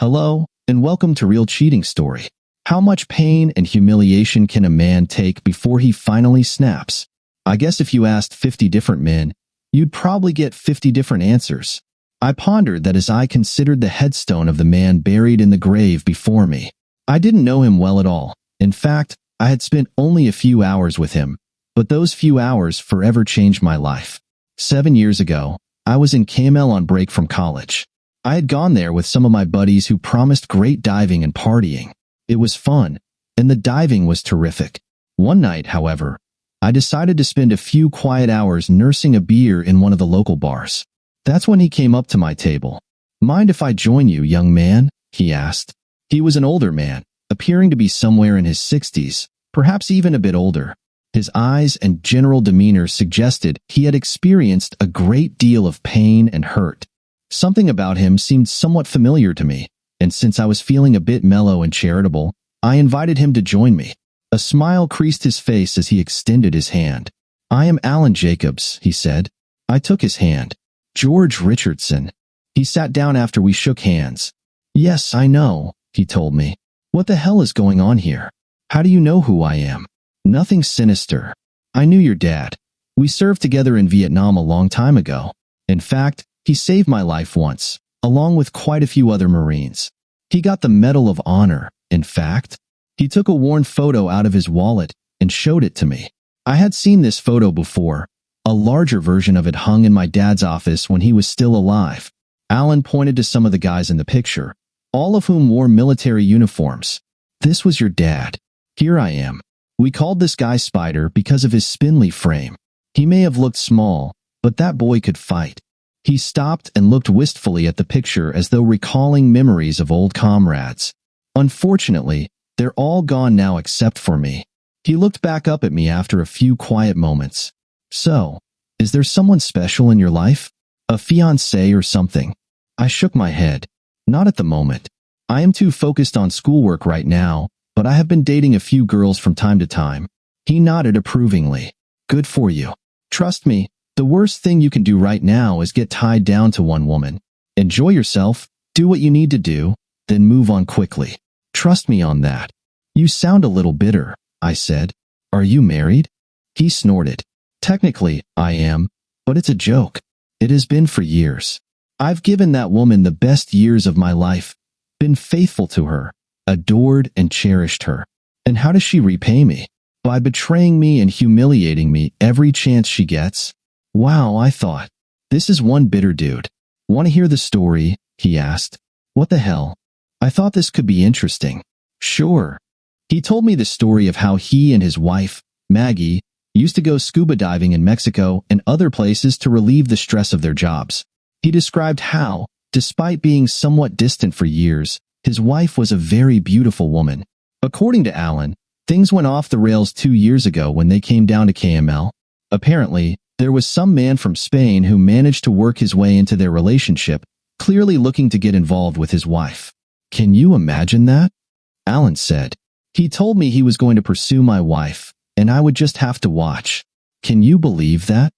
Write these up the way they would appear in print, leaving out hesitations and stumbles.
Hello, and welcome to Real Cheating Story. How much pain and humiliation can a man take before he finally snaps? I guess if you asked 50 different men, you'd probably get 50 different answers. I pondered that as I considered the headstone of the man buried in the grave before me. I didn't know him well at all. In fact, I had spent only a few hours with him, but those few hours forever changed my life. 7 years ago, I was in KML on break from college. I had gone there with some of my buddies who promised great diving and partying. It was fun, and the diving was terrific. One night, however, I decided to spend a few quiet hours nursing a beer in one of the local bars. That's when he came up to my table. "Mind if I join you, young man?" he asked. He was an older man, appearing to be somewhere in his 60s, perhaps even a bit older. His eyes and general demeanor suggested he had experienced a great deal of pain and hurt. Something about him seemed somewhat familiar to me, and since I was feeling a bit mellow and charitable, I invited him to join me. A smile creased his face as he extended his hand. "I am Alan Jacobs," he said. I took his hand. "George Richardson." He sat down after we shook hands. "Yes, I know," he told me. "What the hell is going on here? How do you know who I am?" "Nothing sinister. I knew your dad. We served together in Vietnam a long time ago. In fact, he saved my life once, along with quite a few other Marines. He got the Medal of Honor, in fact." He took a worn photo out of his wallet and showed it to me. I had seen this photo before. A larger version of it hung in my dad's office when he was still alive. Alan pointed to some of the guys in the picture, all of whom wore military uniforms. "This was your dad. Here I am." We called this guy Spider because of his spindly frame. He may have looked small, but that boy could fight. He stopped and looked wistfully at the picture as though recalling memories of old comrades. "Unfortunately, they're all gone now except for me." He looked back up at me after a few quiet moments. "So, is there someone special in your life? A fiancé or something?" I shook my head. "Not at the moment. I am too focused on schoolwork right now, but I have been dating a few girls from time to time." He nodded approvingly. "Good for you. Trust me, the worst thing you can do right now is get tied down to one woman. Enjoy yourself, do what you need to do, then move on quickly. Trust me on that." "You sound a little bitter," I said. "Are you married?" He snorted. "Technically, I am, but it's a joke. It has been for years. I've given that woman the best years of my life, been faithful to her, adored and cherished her. And how does she repay me? By betraying me and humiliating me every chance she gets." Wow, I thought. This is one bitter dude. "Want to hear the story?" he asked. "What the hell?" I thought this could be interesting. "Sure." He told me the story of how he and his wife, Maggie, used to go scuba diving in Mexico and other places to relieve the stress of their jobs. He described how, despite being somewhat distant for years, his wife was a very beautiful woman. According to Alan, things went off the rails 2 years ago when they came down to KML. Apparently, there was some man from Spain who managed to work his way into their relationship, clearly looking to get involved with his wife. "Can you imagine that?" Alan said. "He told me he was going to pursue my wife, and I would just have to watch. Can you believe that?"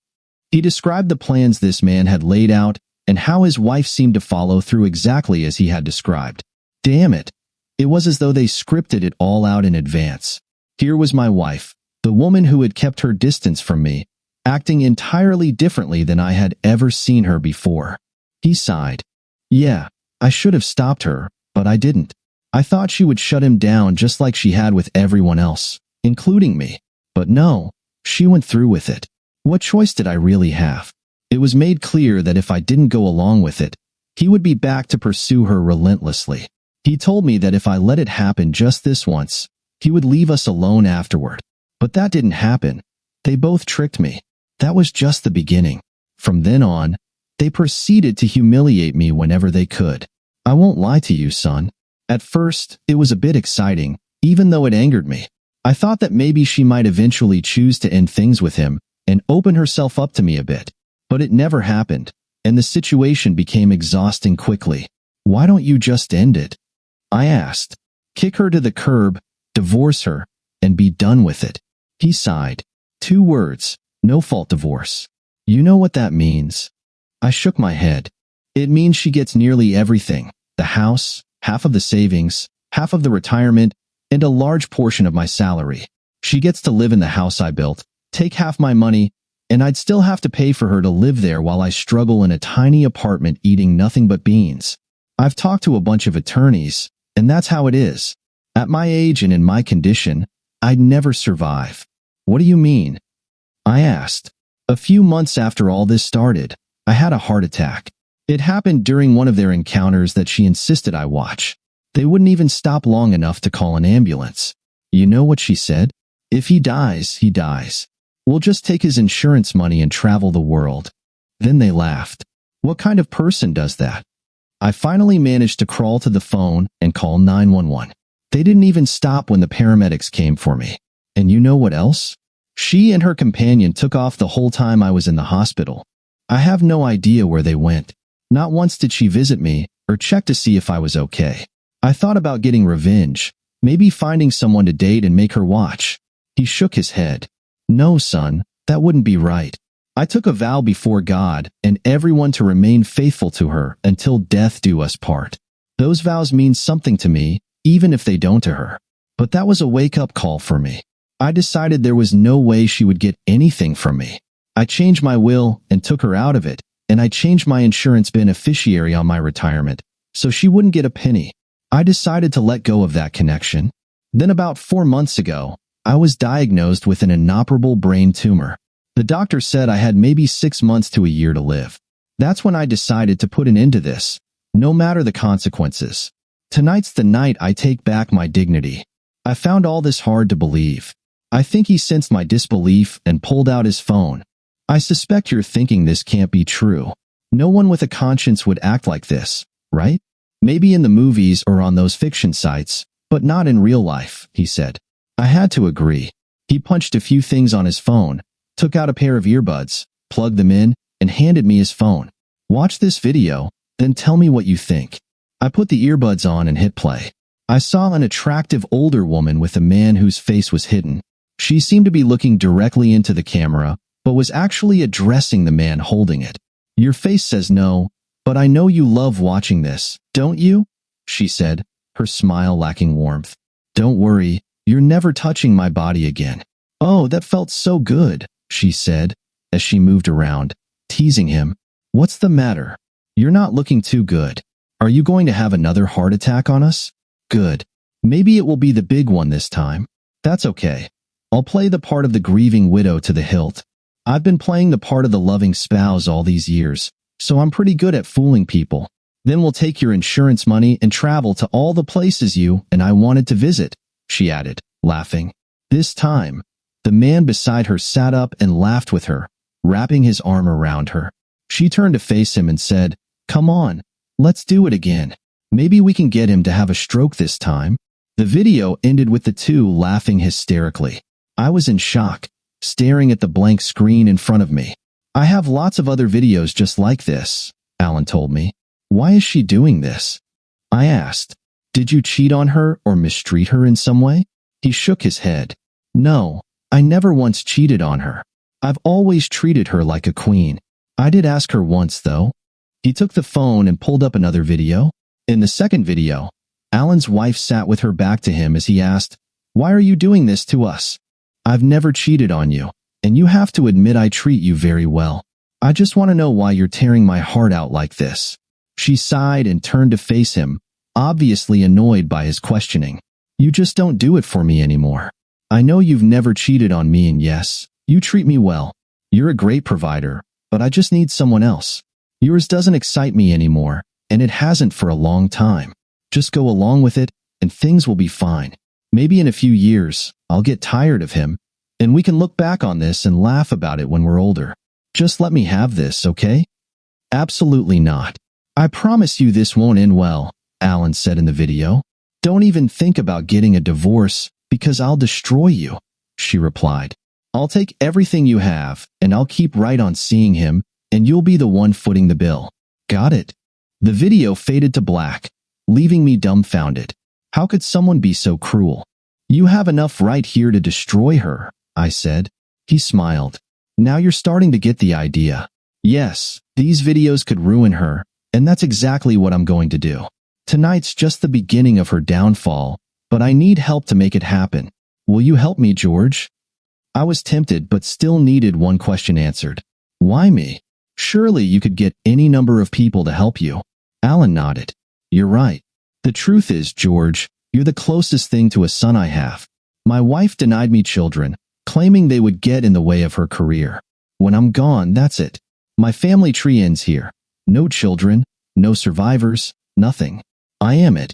He described the plans this man had laid out and how his wife seemed to follow through exactly as he had described. Damn it. It was as though they scripted it all out in advance. Here was my wife, the woman who had kept her distance from me, acting entirely differently than I had ever seen her before. He sighed. "Yeah, I should have stopped her, but I didn't. I thought she would shut him down just like she had with everyone else, including me. But no, she went through with it. What choice did I really have? It was made clear that if I didn't go along with it, he would be back to pursue her relentlessly. He told me that if I let it happen just this once, he would leave us alone afterward. But that didn't happen. They both tricked me. That was just the beginning. From then on, they proceeded to humiliate me whenever they could. I won't lie to you, son. At first, it was a bit exciting, even though it angered me. I thought that maybe she might eventually choose to end things with him and open herself up to me a bit. But it never happened, and the situation became exhausting quickly. Why don't you just end it? I asked. Kick her to the curb, divorce her, and be done with it. He sighed. 2 words, no-fault divorce. You know what that means? I shook my head. It means she gets nearly everything. The house, half of the savings, half of the retirement, and a large portion of my salary. She gets to live in the house I built, take half my money, and I'd still have to pay for her to live there while I struggle in a tiny apartment eating nothing but beans. I've talked to a bunch of attorneys, and that's how it is. At my age and in my condition, I'd never survive. What do you mean? I asked. A few months after all this started, I had a heart attack. It happened during one of their encounters that she insisted I watch. They wouldn't even stop long enough to call an ambulance. You know what she said? If he dies, he dies. We'll just take his insurance money and travel the world. Then they laughed. What kind of person does that? I finally managed to crawl to the phone and call 911. They didn't even stop when the paramedics came for me. And you know what else? She and her companion took off the whole time I was in the hospital. I have no idea where they went. Not once did she visit me or check to see if I was okay. I thought about getting revenge, maybe finding someone to date and make her watch. He shook his head. No, son, that wouldn't be right. I took a vow before God and everyone to remain faithful to her until death do us part. Those vows mean something to me, even if they don't to her. But that was a wake-up call for me. I decided there was no way she would get anything from me. I changed my will and took her out of it, and I changed my insurance beneficiary on my retirement, so she wouldn't get a penny. I decided to let go of that connection. Then about 4 months ago, I was diagnosed with an inoperable brain tumor. The doctor said I had maybe 6 months to a year to live. That's when I decided to put an end to this, no matter the consequences. Tonight's the night I take back my dignity. I found all this hard to believe. I think he sensed my disbelief and pulled out his phone. I suspect you're thinking this can't be true. No one with a conscience would act like this, right? Maybe in the movies or on those fiction sites, but not in real life, he said. I had to agree. He punched a few things on his phone, took out a pair of earbuds, plugged them in, and handed me his phone. Watch this video, then tell me what you think. I put the earbuds on and hit play. I saw an attractive older woman with a man whose face was hidden. She seemed to be looking directly into the camera, but was actually addressing the man holding it. Your face says no, but I know you love watching this, don't you? She said, her smile lacking warmth. Don't worry, you're never touching my body again. Oh, that felt so good, she said, as she moved around, teasing him. What's the matter? You're not looking too good. Are you going to have another heart attack on us? Good. Maybe it will be the big one this time. That's okay. I'll play the part of the grieving widow to the hilt. I've been playing the part of the loving spouse all these years, so I'm pretty good at fooling people. Then we'll take your insurance money and travel to all the places you and I wanted to visit, she added, laughing. This time, the man beside her sat up and laughed with her, wrapping his arm around her. She turned to face him and said, Come on, let's do it again. Maybe we can get him to have a stroke this time. The video ended with the two laughing hysterically. I was in shock, staring at the blank screen in front of me. I have lots of other videos just like this, Alan told me. Why is she doing this? I asked. Did you cheat on her or mistreat her in some way? He shook his head. No, I never once cheated on her. I've always treated her like a queen. I did ask her once, though. He took the phone and pulled up another video. In the second video, Alan's wife sat with her back to him as he asked, Why are you doing this to us? I've never cheated on you, and you have to admit I treat you very well. I just want to know why you're tearing my heart out like this. She sighed and turned to face him, obviously annoyed by his questioning. You just don't do it for me anymore. I know you've never cheated on me, and yes, you treat me well. You're a great provider, but I just need someone else. Yours doesn't excite me anymore, and it hasn't for a long time. Just go along with it, and things will be fine. Maybe in a few years, I'll get tired of him, and we can look back on this and laugh about it when we're older. Just let me have this, okay? Absolutely not. I promise you this won't end well, Alan said in the video. Don't even think about getting a divorce, because I'll destroy you, she replied. I'll take everything you have, and I'll keep right on seeing him, and you'll be the one footing the bill. Got it? The video faded to black, leaving me dumbfounded. How could someone be so cruel? You have enough right here to destroy her, I said. He smiled. Now you're starting to get the idea. Yes, these videos could ruin her, and that's exactly what I'm going to do. Tonight's just the beginning of her downfall, but I need help to make it happen. Will you help me, George? I was tempted but still needed one question answered. Why me? Surely you could get any number of people to help you. Alan nodded. You're right. The truth is, George, you're the closest thing to a son I have. My wife denied me children, claiming they would get in the way of her career. When I'm gone, that's it. My family tree ends here. No children, no survivors, nothing. I am it.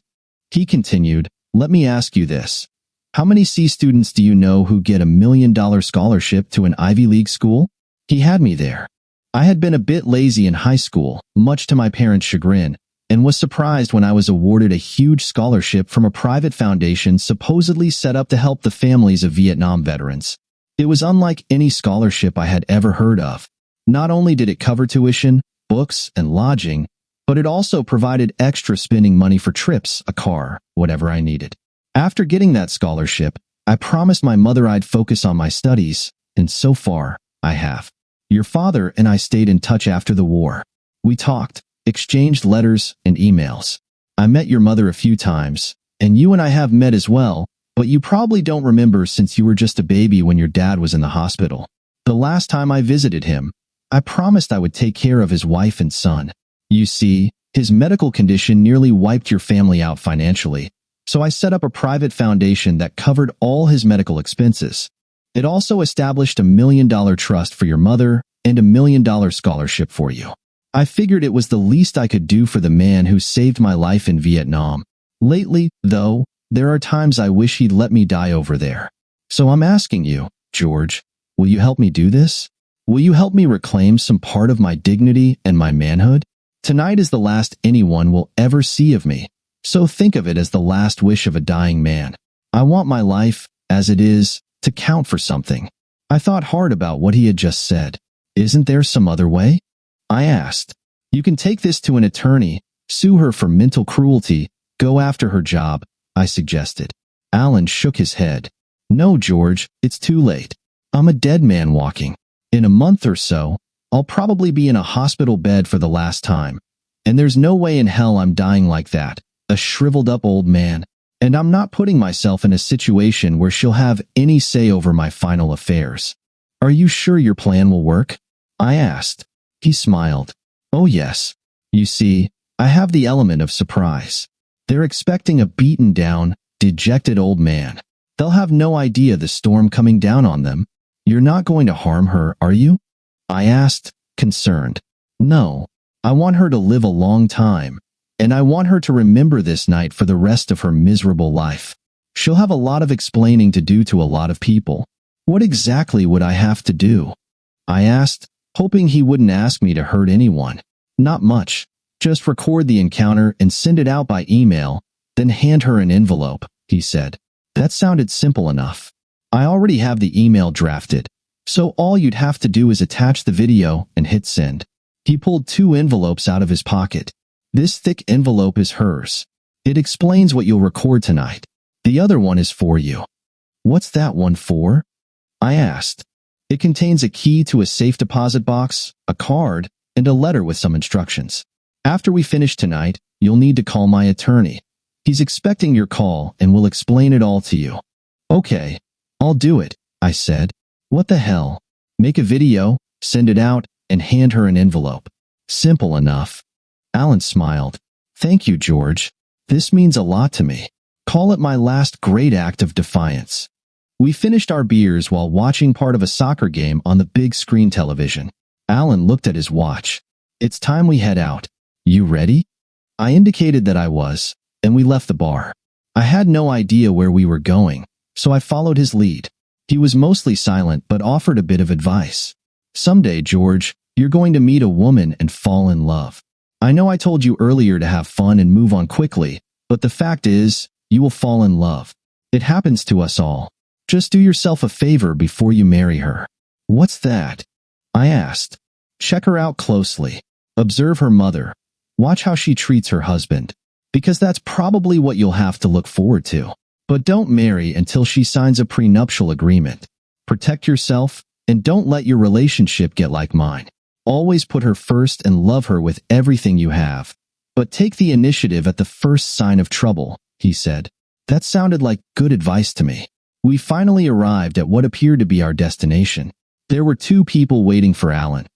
He continued, let me ask you this. How many C students do you know who get $1 million scholarship to an Ivy League school? He had me there. I had been a bit lazy in high school, much to my parents' chagrin, and was surprised when I was awarded a huge scholarship from a private foundation supposedly set up to help the families of Vietnam veterans. It was unlike any scholarship I had ever heard of. Not only did it cover tuition, books, and lodging, but it also provided extra spending money for trips, a car, whatever I needed. After getting that scholarship, I promised my mother I'd focus on my studies, and so far, I have. Your father and I stayed in touch after the war. We talked, exchanged letters and emails. I met your mother a few times, and you and I have met as well, but you probably don't remember since you were just a baby when your dad was in the hospital. The last time I visited him, I promised I would take care of his wife and son. You see, his medical condition nearly wiped your family out financially, so I set up a private foundation that covered all his medical expenses. It also established $1 million trust for your mother and $1 million scholarship for you. I figured it was the least I could do for the man who saved my life in Vietnam. Lately, though, there are times I wish he'd let me die over there. So I'm asking you, George, will you help me do this? Will you help me reclaim some part of my dignity and my manhood? Tonight is the last anyone will ever see of me, so think of it as the last wish of a dying man. I want my life, as it is, to count for something. I thought hard about what he had just said. Isn't there some other way? I asked. You can take this to an attorney, sue her for mental cruelty, go after her job, I suggested. Alan shook his head. No, George, it's too late. I'm a dead man walking. In a month or so, I'll probably be in a hospital bed for the last time. And there's no way in hell I'm dying like that, a shriveled-up old man. And I'm not putting myself in a situation where she'll have any say over my final affairs. Are you sure your plan will work? I asked. He smiled. Oh yes. You see, I have the element of surprise. They're expecting a beaten-down, dejected old man. They'll have no idea the storm coming down on them. You're not going to harm her, are you? I asked, concerned. No. I want her to live a long time, and I want her to remember this night for the rest of her miserable life. She'll have a lot of explaining to do to a lot of people. What exactly would I have to do? I asked, hoping he wouldn't ask me to hurt anyone. Not much. Just record the encounter and send it out by email, then hand her an envelope, he said. That sounded simple enough. I already have the email drafted, so all you'd have to do is attach the video and hit send. He pulled 2 envelopes out of his pocket. This thick envelope is hers. It explains what you'll record tonight. The other one is for you. What's that one for? I asked. It contains a key to a safe deposit box, a card, and a letter with some instructions. After we finish tonight, you'll need to call my attorney. He's expecting your call and will explain it all to you. Okay, I'll do it, I said. What the hell? Make a video, send it out, and hand her an envelope. Simple enough. Alan smiled. Thank you, George. This means a lot to me. Call it my last great act of defiance. We finished our beers while watching part of a soccer game on the big screen television. Alan looked at his watch. It's time we head out. You ready? I indicated that I was, and we left the bar. I had no idea where we were going, so I followed his lead. He was mostly silent but offered a bit of advice. Someday, George, you're going to meet a woman and fall in love. I know I told you earlier to have fun and move on quickly, but the fact is, you will fall in love. It happens to us all. Just do yourself a favor before you marry her. What's that? I asked. Check her out closely. Observe her mother. Watch how she treats her husband. Because that's probably what you'll have to look forward to. But don't marry until she signs a prenuptial agreement. Protect yourself, and don't let your relationship get like mine. Always put her first and love her with everything you have. But take the initiative at the first sign of trouble, he said. That sounded like good advice to me. We finally arrived at what appeared to be our destination. There were two people waiting for Alan.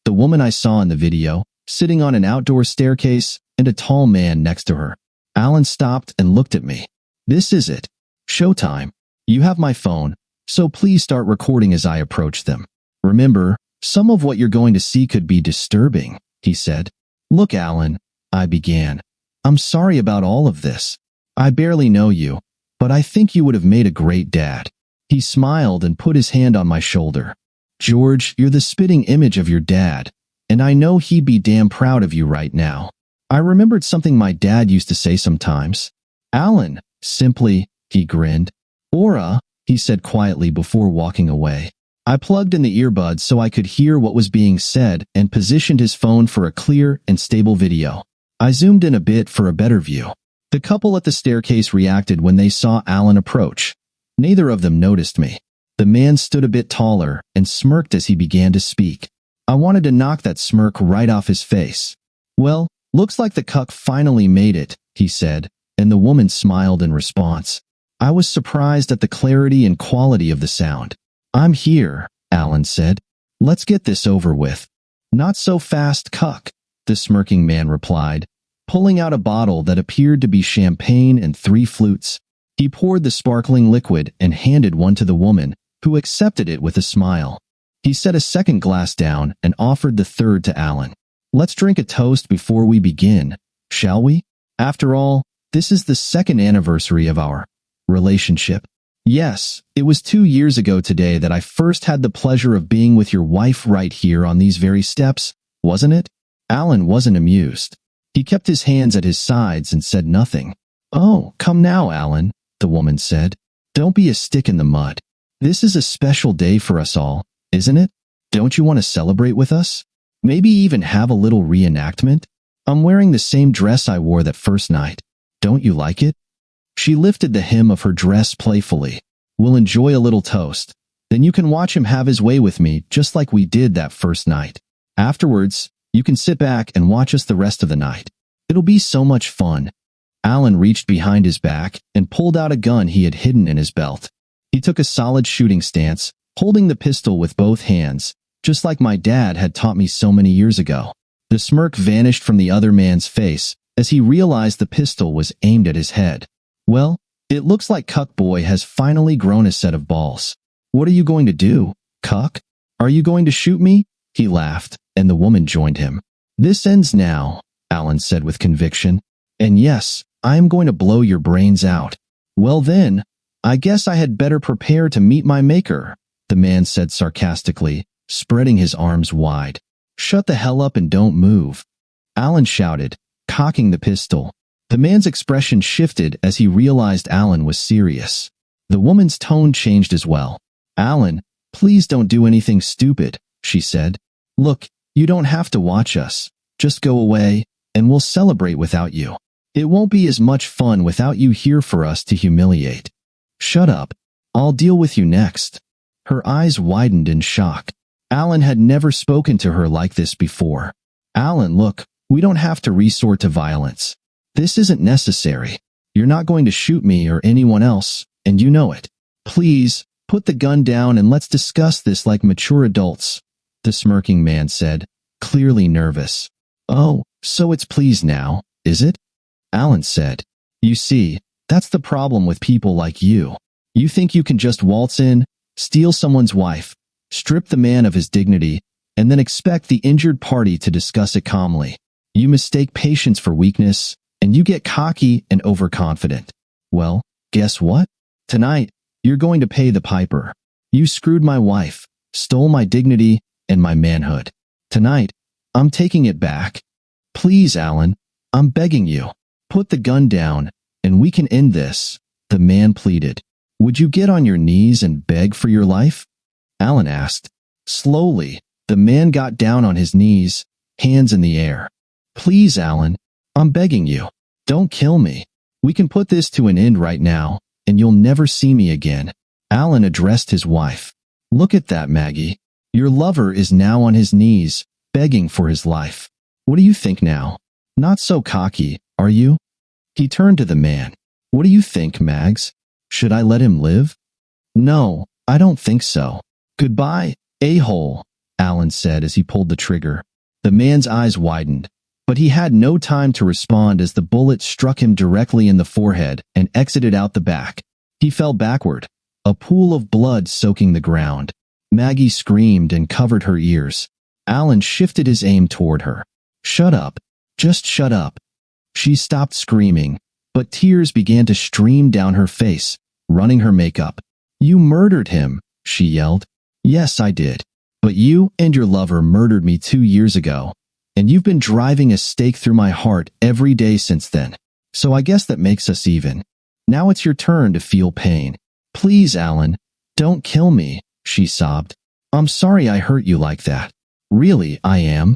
The woman I saw in the video, sitting on an outdoor staircase, and a tall man next to her. Alan stopped and looked at me. This is it. Showtime. You have my phone, so please start recording as I approach them. Remember, some of what you're going to see could be disturbing, he said. Look, Alan, I began. I'm sorry about all of this. I barely know you, but I think you would have made a great dad. He smiled and put his hand on my shoulder. George, you're the spitting image of your dad, and I know he'd be damn proud of you right now. I remembered something my dad used to say sometimes. Alan, simply, he grinned. Aura, he said quietly before walking away. I plugged in the earbuds so I could hear what was being said and positioned his phone for a clear and stable video. I zoomed in a bit for a better view. The couple at the staircase reacted when they saw Alan approach. Neither of them noticed me. The man stood a bit taller and smirked as he began to speak. I wanted to knock that smirk right off his face. Well, looks like the cuck finally made it, he said, and the woman smiled in response. I was surprised at the clarity and quality of the sound. I'm here, Alan said. Let's get this over with. Not so fast, cuck, the smirking man replied, pulling out a bottle that appeared to be champagne and 3 flutes. He poured the sparkling liquid and handed one to the woman, who accepted it with a smile. He set a second glass down and offered the third to Alan. Let's drink a toast before we begin, shall we? After all, this is the 2nd anniversary of our relationship. Yes, it was 2 years ago today that I first had the pleasure of being with your wife right here on these very steps, wasn't it? Alan wasn't amused. He kept his hands at his sides and said nothing. Oh, come now, Alan, the woman said. Don't be a stick in the mud. This is a special day for us all, isn't it? Don't you want to celebrate with us? Maybe even have a little reenactment? I'm wearing the same dress I wore that first night. Don't you like it? She lifted the hem of her dress playfully. We'll enjoy a little toast. Then you can watch him have his way with me just like we did that first night. Afterwards, you can sit back and watch us the rest of the night. It'll be so much fun. Alan reached behind his back and pulled out a gun he had hidden in his belt. He took a solid shooting stance, holding the pistol with both hands, just like my dad had taught me so many years ago. The smirk vanished from the other man's face as he realized the pistol was aimed at his head. Well, it looks like Cuck Boy has finally grown a set of balls. What are you going to do, Cuck? Are you going to shoot me? He laughed, and the woman joined him. This ends now, Alan said with conviction. And yes, I am going to blow your brains out. Well then, I guess I had better prepare to meet my maker, the man said sarcastically, spreading his arms wide. Shut the hell up and don't move. Alan shouted, cocking the pistol. The man's expression shifted as he realized Alan was serious. The woman's tone changed as well. Alan, please don't do anything stupid, she said. Look, you don't have to watch us. Just go away, and we'll celebrate without you. It won't be as much fun without you here for us to humiliate. Shut up. I'll deal with you next. Her eyes widened in shock. Alan had never spoken to her like this before. Alan, look, we don't have to resort to violence. This isn't necessary. You're not going to shoot me or anyone else, and you know it. Please, put the gun down and let's discuss this like mature adults, the smirking man said, clearly nervous. Oh, so it's please now, is it? Alan said. You see, that's the problem with people like you. You think you can just waltz in, steal someone's wife, strip the man of his dignity, and then expect the injured party to discuss it calmly. You mistake patience for weakness, and you get cocky and overconfident. Well, guess what? Tonight, you're going to pay the piper. You screwed my wife, stole my dignity, and my manhood. Tonight, I'm taking it back. Please, Alan, I'm begging you. Put the gun down, and we can end this, the man pleaded. Would you get on your knees and beg for your life? Alan asked. Slowly, the man got down on his knees, hands in the air. Please, Alan, I'm begging you. Don't kill me. We can put this to an end right now, and you'll never see me again. Alan addressed his wife. Look at that, Maggie. Your lover is now on his knees, begging for his life. What do you think now? Not so cocky, are you? He turned to the man. What do you think, Mags? Should I let him live? No, I don't think so. Goodbye, a-hole, Alan said as he pulled the trigger. The man's eyes widened, but he had no time to respond as the bullet struck him directly in the forehead and exited out the back. He fell backward, a pool of blood soaking the ground. Maggie screamed and covered her ears. Alan shifted his aim toward her. Shut up. Just shut up. She stopped screaming, but tears began to stream down her face, running her makeup. You murdered him, she yelled. Yes, I did. But you and your lover murdered me 2 years ago, and you've been driving a stake through my heart every day since then. So I guess that makes us even. Now it's your turn to feel pain. Please, Alan, don't kill me, she sobbed. I'm sorry I hurt you like that. Really, I am.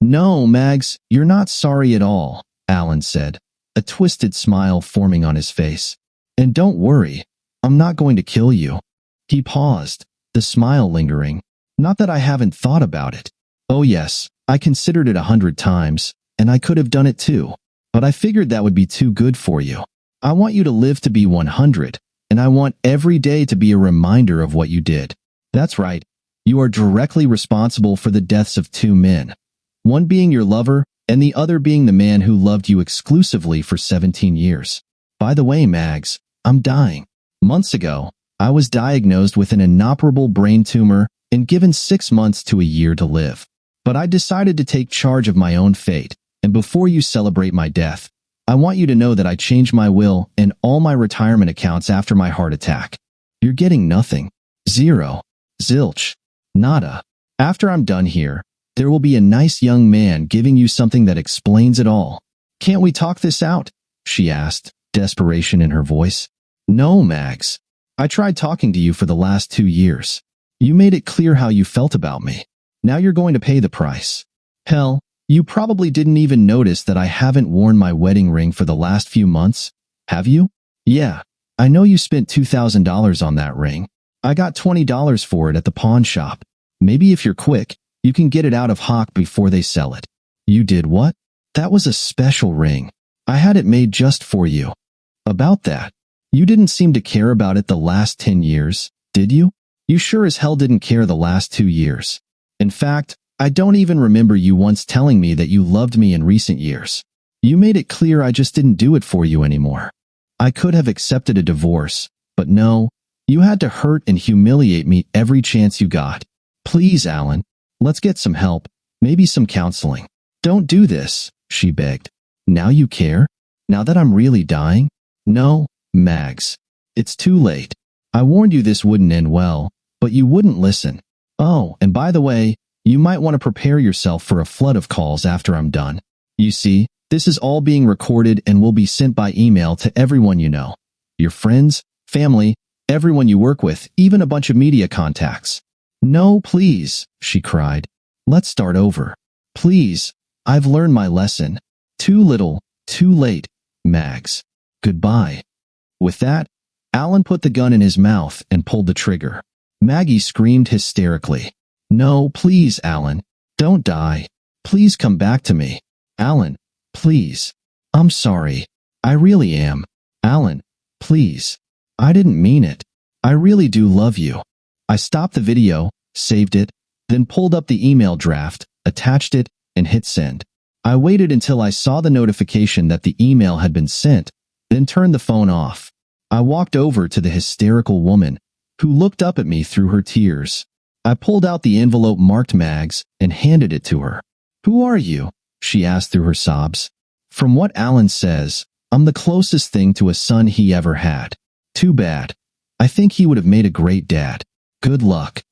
No, Mags, you're not sorry at all, Alan said, a twisted smile forming on his face. And don't worry, I'm not going to kill you. He paused, the smile lingering. Not that I haven't thought about it. Oh yes, I considered it 100 times, and I could have done it too. But I figured that would be too good for you. I want you to live to be 100, and I want every day to be a reminder of what you did. That's right, you are directly responsible for the deaths of 2 men. One being your lover, and the other being the man who loved you exclusively for 17 years. By the way, Mags, I'm dying. Months ago, I was diagnosed with an inoperable brain tumor and given 6 months to a year to live. But I decided to take charge of my own fate, and before you celebrate my death, I want you to know that I changed my will and all my retirement accounts after my heart attack. You're getting nothing. Zero. Zilch. Nada. After I'm done here, there will be a nice young man giving you something that explains it all. Can't we talk this out? She asked, desperation in her voice. No, Mags. I tried talking to you for the last 2 years. You made it clear how you felt about me. Now you're going to pay the price. Hell, you probably didn't even notice that I haven't worn my wedding ring for the last few months, have you? Yeah, I know you spent $2,000 on that ring. I got $20 for it at the pawn shop. Maybe if you're quick, you can get it out of hock before they sell it. You did what? That was a special ring. I had it made just for you. About that, you didn't seem to care about it the last 10 years, did you? You sure as hell didn't care the last 2 years. In fact, I don't even remember you once telling me that you loved me in recent years. You made it clear I just didn't do it for you anymore. I could have accepted a divorce, but no, you had to hurt and humiliate me every chance you got. Please, Alan, let's get some help, maybe some counseling. Don't do this, she begged. Now you care? Now that I'm really dying? No, Mags. It's too late. I warned you this wouldn't end well, but you wouldn't listen. Oh, and by the way, you might want to prepare yourself for a flood of calls after I'm done. You see, this is all being recorded and will be sent by email to everyone you know. Your friends, family, everyone you work with, even a bunch of media contacts. No, please, she cried. Let's start over. Please, I've learned my lesson. Too little, too late, Mags. Goodbye. With that, Alan put the gun in his mouth and pulled the trigger. Maggie screamed hysterically. No, please, Alan. Don't die. Please come back to me. Alan, please. I'm sorry. I really am. Alan, please. I didn't mean it. I really do love you. I stopped the video, saved it, then pulled up the email draft, attached it, and hit send. I waited until I saw the notification that the email had been sent, then turned the phone off. I walked over to the hysterical woman, who looked up at me through her tears. I pulled out the envelope marked Mags and handed it to her. Who are you? She asked through her sobs. From what Alan says, I'm the closest thing to a son he ever had. Too bad. I think he would have made a great dad. Good luck.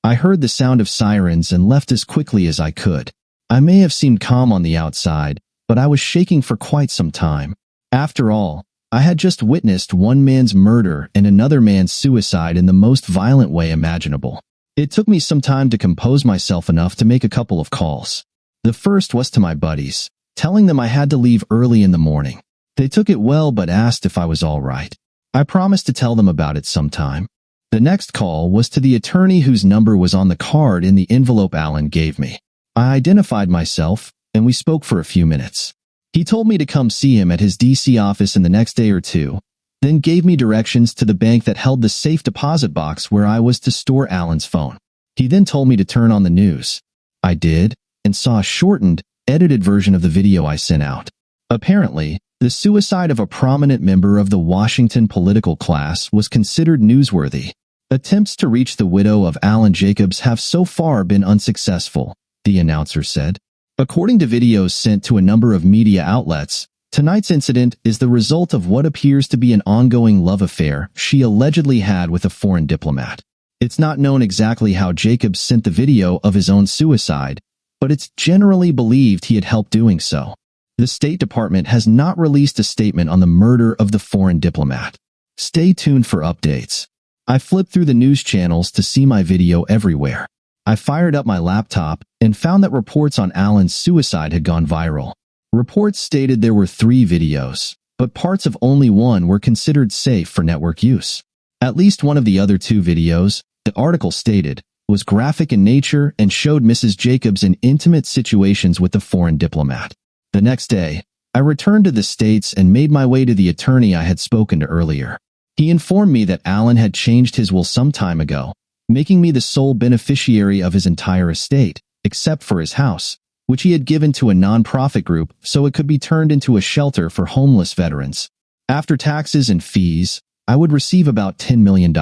I heard the sound of sirens and left as quickly as I could. I may have seemed calm on the outside, but I was shaking for quite some time. After all, I had just witnessed one man's murder and another man's suicide in the most violent way imaginable. It took me some time to compose myself enough to make a couple of calls. The first was to my buddies, telling them I had to leave early in the morning. They took it well but asked if I was all right. I promised to tell them about it sometime. The next call was to the attorney whose number was on the card in the envelope Alan gave me. I identified myself, and we spoke for a few minutes. He told me to come see him at his DC office in the next day or two, then gave me directions to the bank that held the safe deposit box where I was to store Alan's phone. He then told me to turn on the news. I did, and saw a shortened, edited version of the video I sent out. Apparently, the suicide of a prominent member of the Washington political class was considered newsworthy. Attempts to reach the widow of Alan Jacobs have so far been unsuccessful, the announcer said. According to videos sent to a number of media outlets, tonight's incident is the result of what appears to be an ongoing love affair she allegedly had with a foreign diplomat. It's not known exactly how Jacobs sent the video of his own suicide, but it's generally believed he had helped doing so. The State Department has not released a statement on the murder of the foreign diplomat. Stay tuned for updates. I flipped through the news channels to see my video everywhere. I fired up my laptop and found that reports on Alan's suicide had gone viral. Reports stated there were 3 videos, but parts of only one were considered safe for network use. At least one of the other 2 videos, the article stated, was graphic in nature and showed Mrs. Jacobs in intimate situations with the foreign diplomat. The next day, I returned to the States and made my way to the attorney I had spoken to earlier. He informed me that Alan had changed his will some time ago, making me the sole beneficiary of his entire estate, except for his house, which he had given to a non-profit group so it could be turned into a shelter for homeless veterans. After taxes and fees, I would receive about $10 million.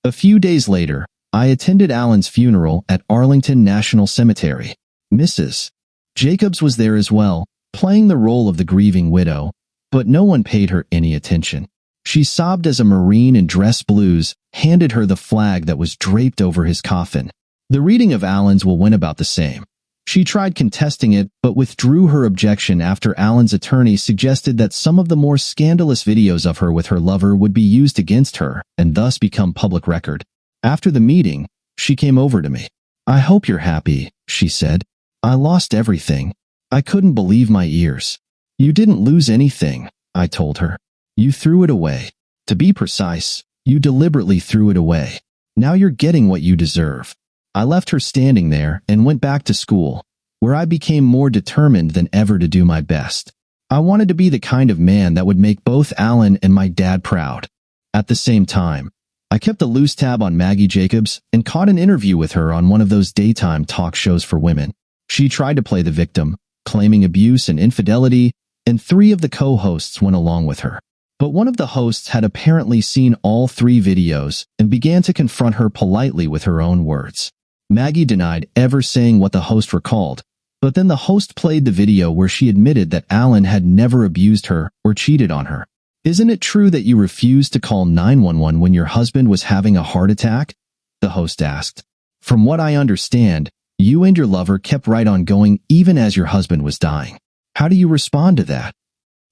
A few days later, I attended Alan's funeral at Arlington National Cemetery. Mrs. Jacobs was there as well, playing the role of the grieving widow, but no one paid her any attention. She sobbed as a Marine in dress blues handed her the flag that was draped over his coffin. The reading of Alan's will went about the same. She tried contesting it, but withdrew her objection after Alan's attorney suggested that some of the more scandalous videos of her with her lover would be used against her and thus become public record. After the meeting, she came over to me. "I hope you're happy," she said. "I lost everything. I couldn't believe my ears." "You didn't lose anything," I told her. "You threw it away. To be precise, you deliberately threw it away. Now you're getting what you deserve." I left her standing there and went back to school, where I became more determined than ever to do my best. I wanted to be the kind of man that would make both Alan and my dad proud. At the same time, I kept a loose tab on Maggie Jacobs and caught an interview with her on one of those daytime talk shows for women. She tried to play the victim, claiming abuse and infidelity, and 3 of the co-hosts went along with her. But one of the hosts had apparently seen all 3 videos and began to confront her politely with her own words. Maggie denied ever saying what the host recalled, but then the host played the video where she admitted that Alan had never abused her or cheated on her. "Isn't it true that you refused to call 911 when your husband was having a heart attack?" the host asked. "From what I understand, you and your lover kept right on going even as your husband was dying. How do you respond to that?"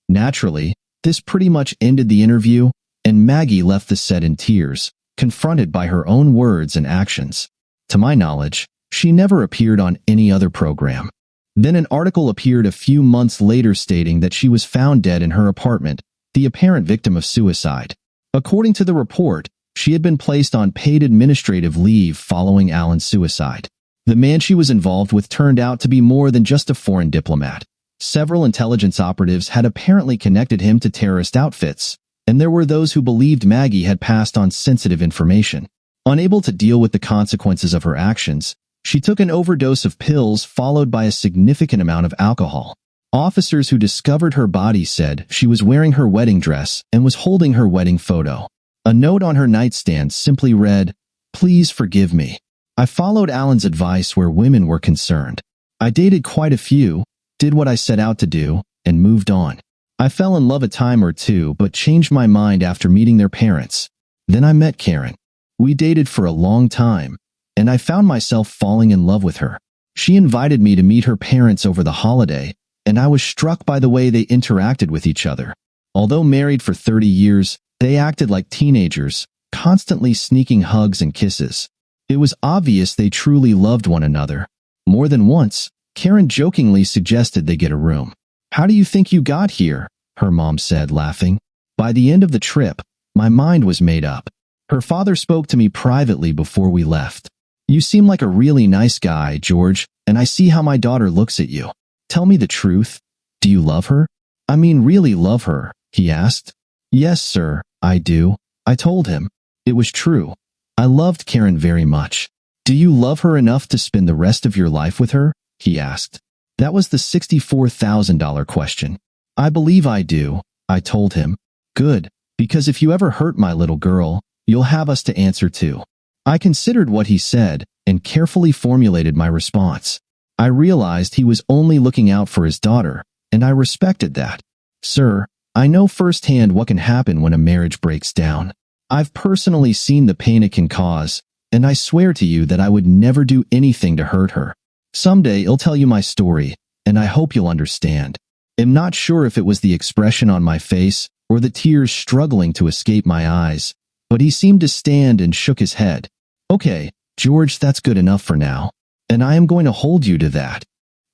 Naturally, this pretty much ended the interview, and Maggie left the set in tears, confronted by her own words and actions. To my knowledge, she never appeared on any other program. Then an article appeared a few months later stating that she was found dead in her apartment, the apparent victim of suicide. According to the report, she had been placed on paid administrative leave following Alan's suicide. The man she was involved with turned out to be more than just a foreign diplomat. Several intelligence operatives had apparently connected him to terrorist outfits, and there were those who believed Maggie had passed on sensitive information. Unable to deal with the consequences of her actions, she took an overdose of pills followed by a significant amount of alcohol. Officers who discovered her body said she was wearing her wedding dress and was holding her wedding photo. A note on her nightstand simply read, "Please forgive me. I followed Alan's advice where women were concerned. I dated quite a few, did what I set out to do, and moved on. I fell in love a time or 2 but changed my mind after meeting their parents. Then I met Karen. We dated for a long time, and I found myself falling in love with her. She invited me to meet her parents over the holiday, and I was struck by the way they interacted with each other. Although married for 30 years, they acted like teenagers, constantly sneaking hugs and kisses. It was obvious they truly loved one another. More than once, Karen jokingly suggested they get a room. "How do you think you got here?" her mom said, laughing. By the end of the trip, my mind was made up. Her father spoke to me privately before we left. "You seem like a really nice guy, George, and I see how my daughter looks at you. Tell me the truth. Do you love her? I mean, really love her, he asked. Yes, sir, I do, I told him. It was true. I loved Karen very much. Do you love her enough to spend the rest of your life with her? He asked. That was the $64,000 question. I believe I do, I told him. Good, because if you ever hurt my little girl, you'll have us to answer to. I considered what he said and carefully formulated my response. I realized he was only looking out for his daughter, and I respected that. Sir, I know firsthand what can happen when a marriage breaks down. I've personally seen the pain it can cause, and I swear to you that I would never do anything to hurt her. Someday I'll tell you my story, and I hope you'll understand. I'm not sure if it was the expression on my face or the tears struggling to escape my eyes, but he seemed to stand and shook his head. Okay, George, that's good enough for now, and I am going to hold you to that.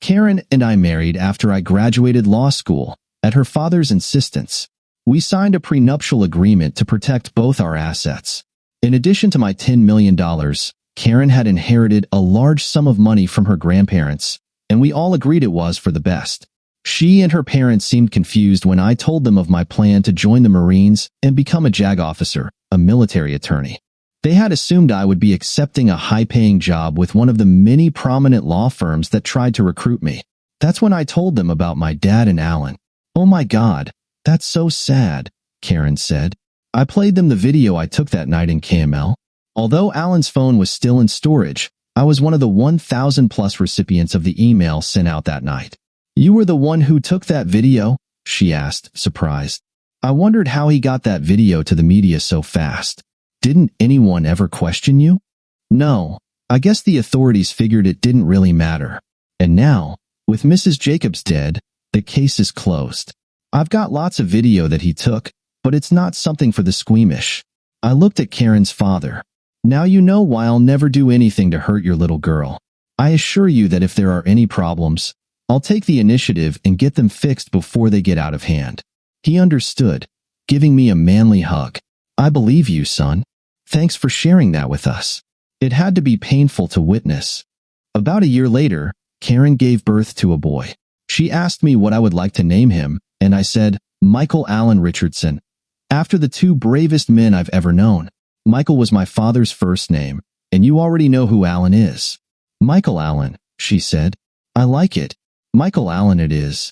Karen and I married after I graduated law school, at her father's insistence. We signed a prenuptial agreement to protect both our assets. In addition to my $10 million, Karen had inherited a large sum of money from her grandparents, and we all agreed it was for the best. She and her parents seemed confused when I told them of my plan to join the Marines and become a JAG officer, a military attorney. They had assumed I would be accepting a high-paying job with one of the many prominent law firms that tried to recruit me. That's when I told them about my dad and Alan. Oh my God, that's so sad, Karen said. I played them the video I took that night in KML. Although Alan's phone was still in storage, I was one of the 1,000-plus recipients of the email sent out that night. You were the one who took that video? She asked, surprised. I wondered how he got that video to the media so fast. Didn't anyone ever question you? No, I guess the authorities figured it didn't really matter. And now, with Mrs. Jacobs dead, the case is closed. I've got lots of video that he took, but it's not something for the squeamish. I looked at Karen's father. Now you know why I'll never do anything to hurt your little girl. I assure you that if there are any problems, I'll take the initiative and get them fixed before they get out of hand. He understood, giving me a manly hug. I believe you, son. Thanks for sharing that with us. It had to be painful to witness. About a year later, Karen gave birth to a boy. She asked me what I would like to name him, and I said, Michael Allen Richardson, after the two bravest men I've ever known. Michael was my father's first name, and you already know who Allen is. Michael Allen, she said. I like it. Michael Allen it is.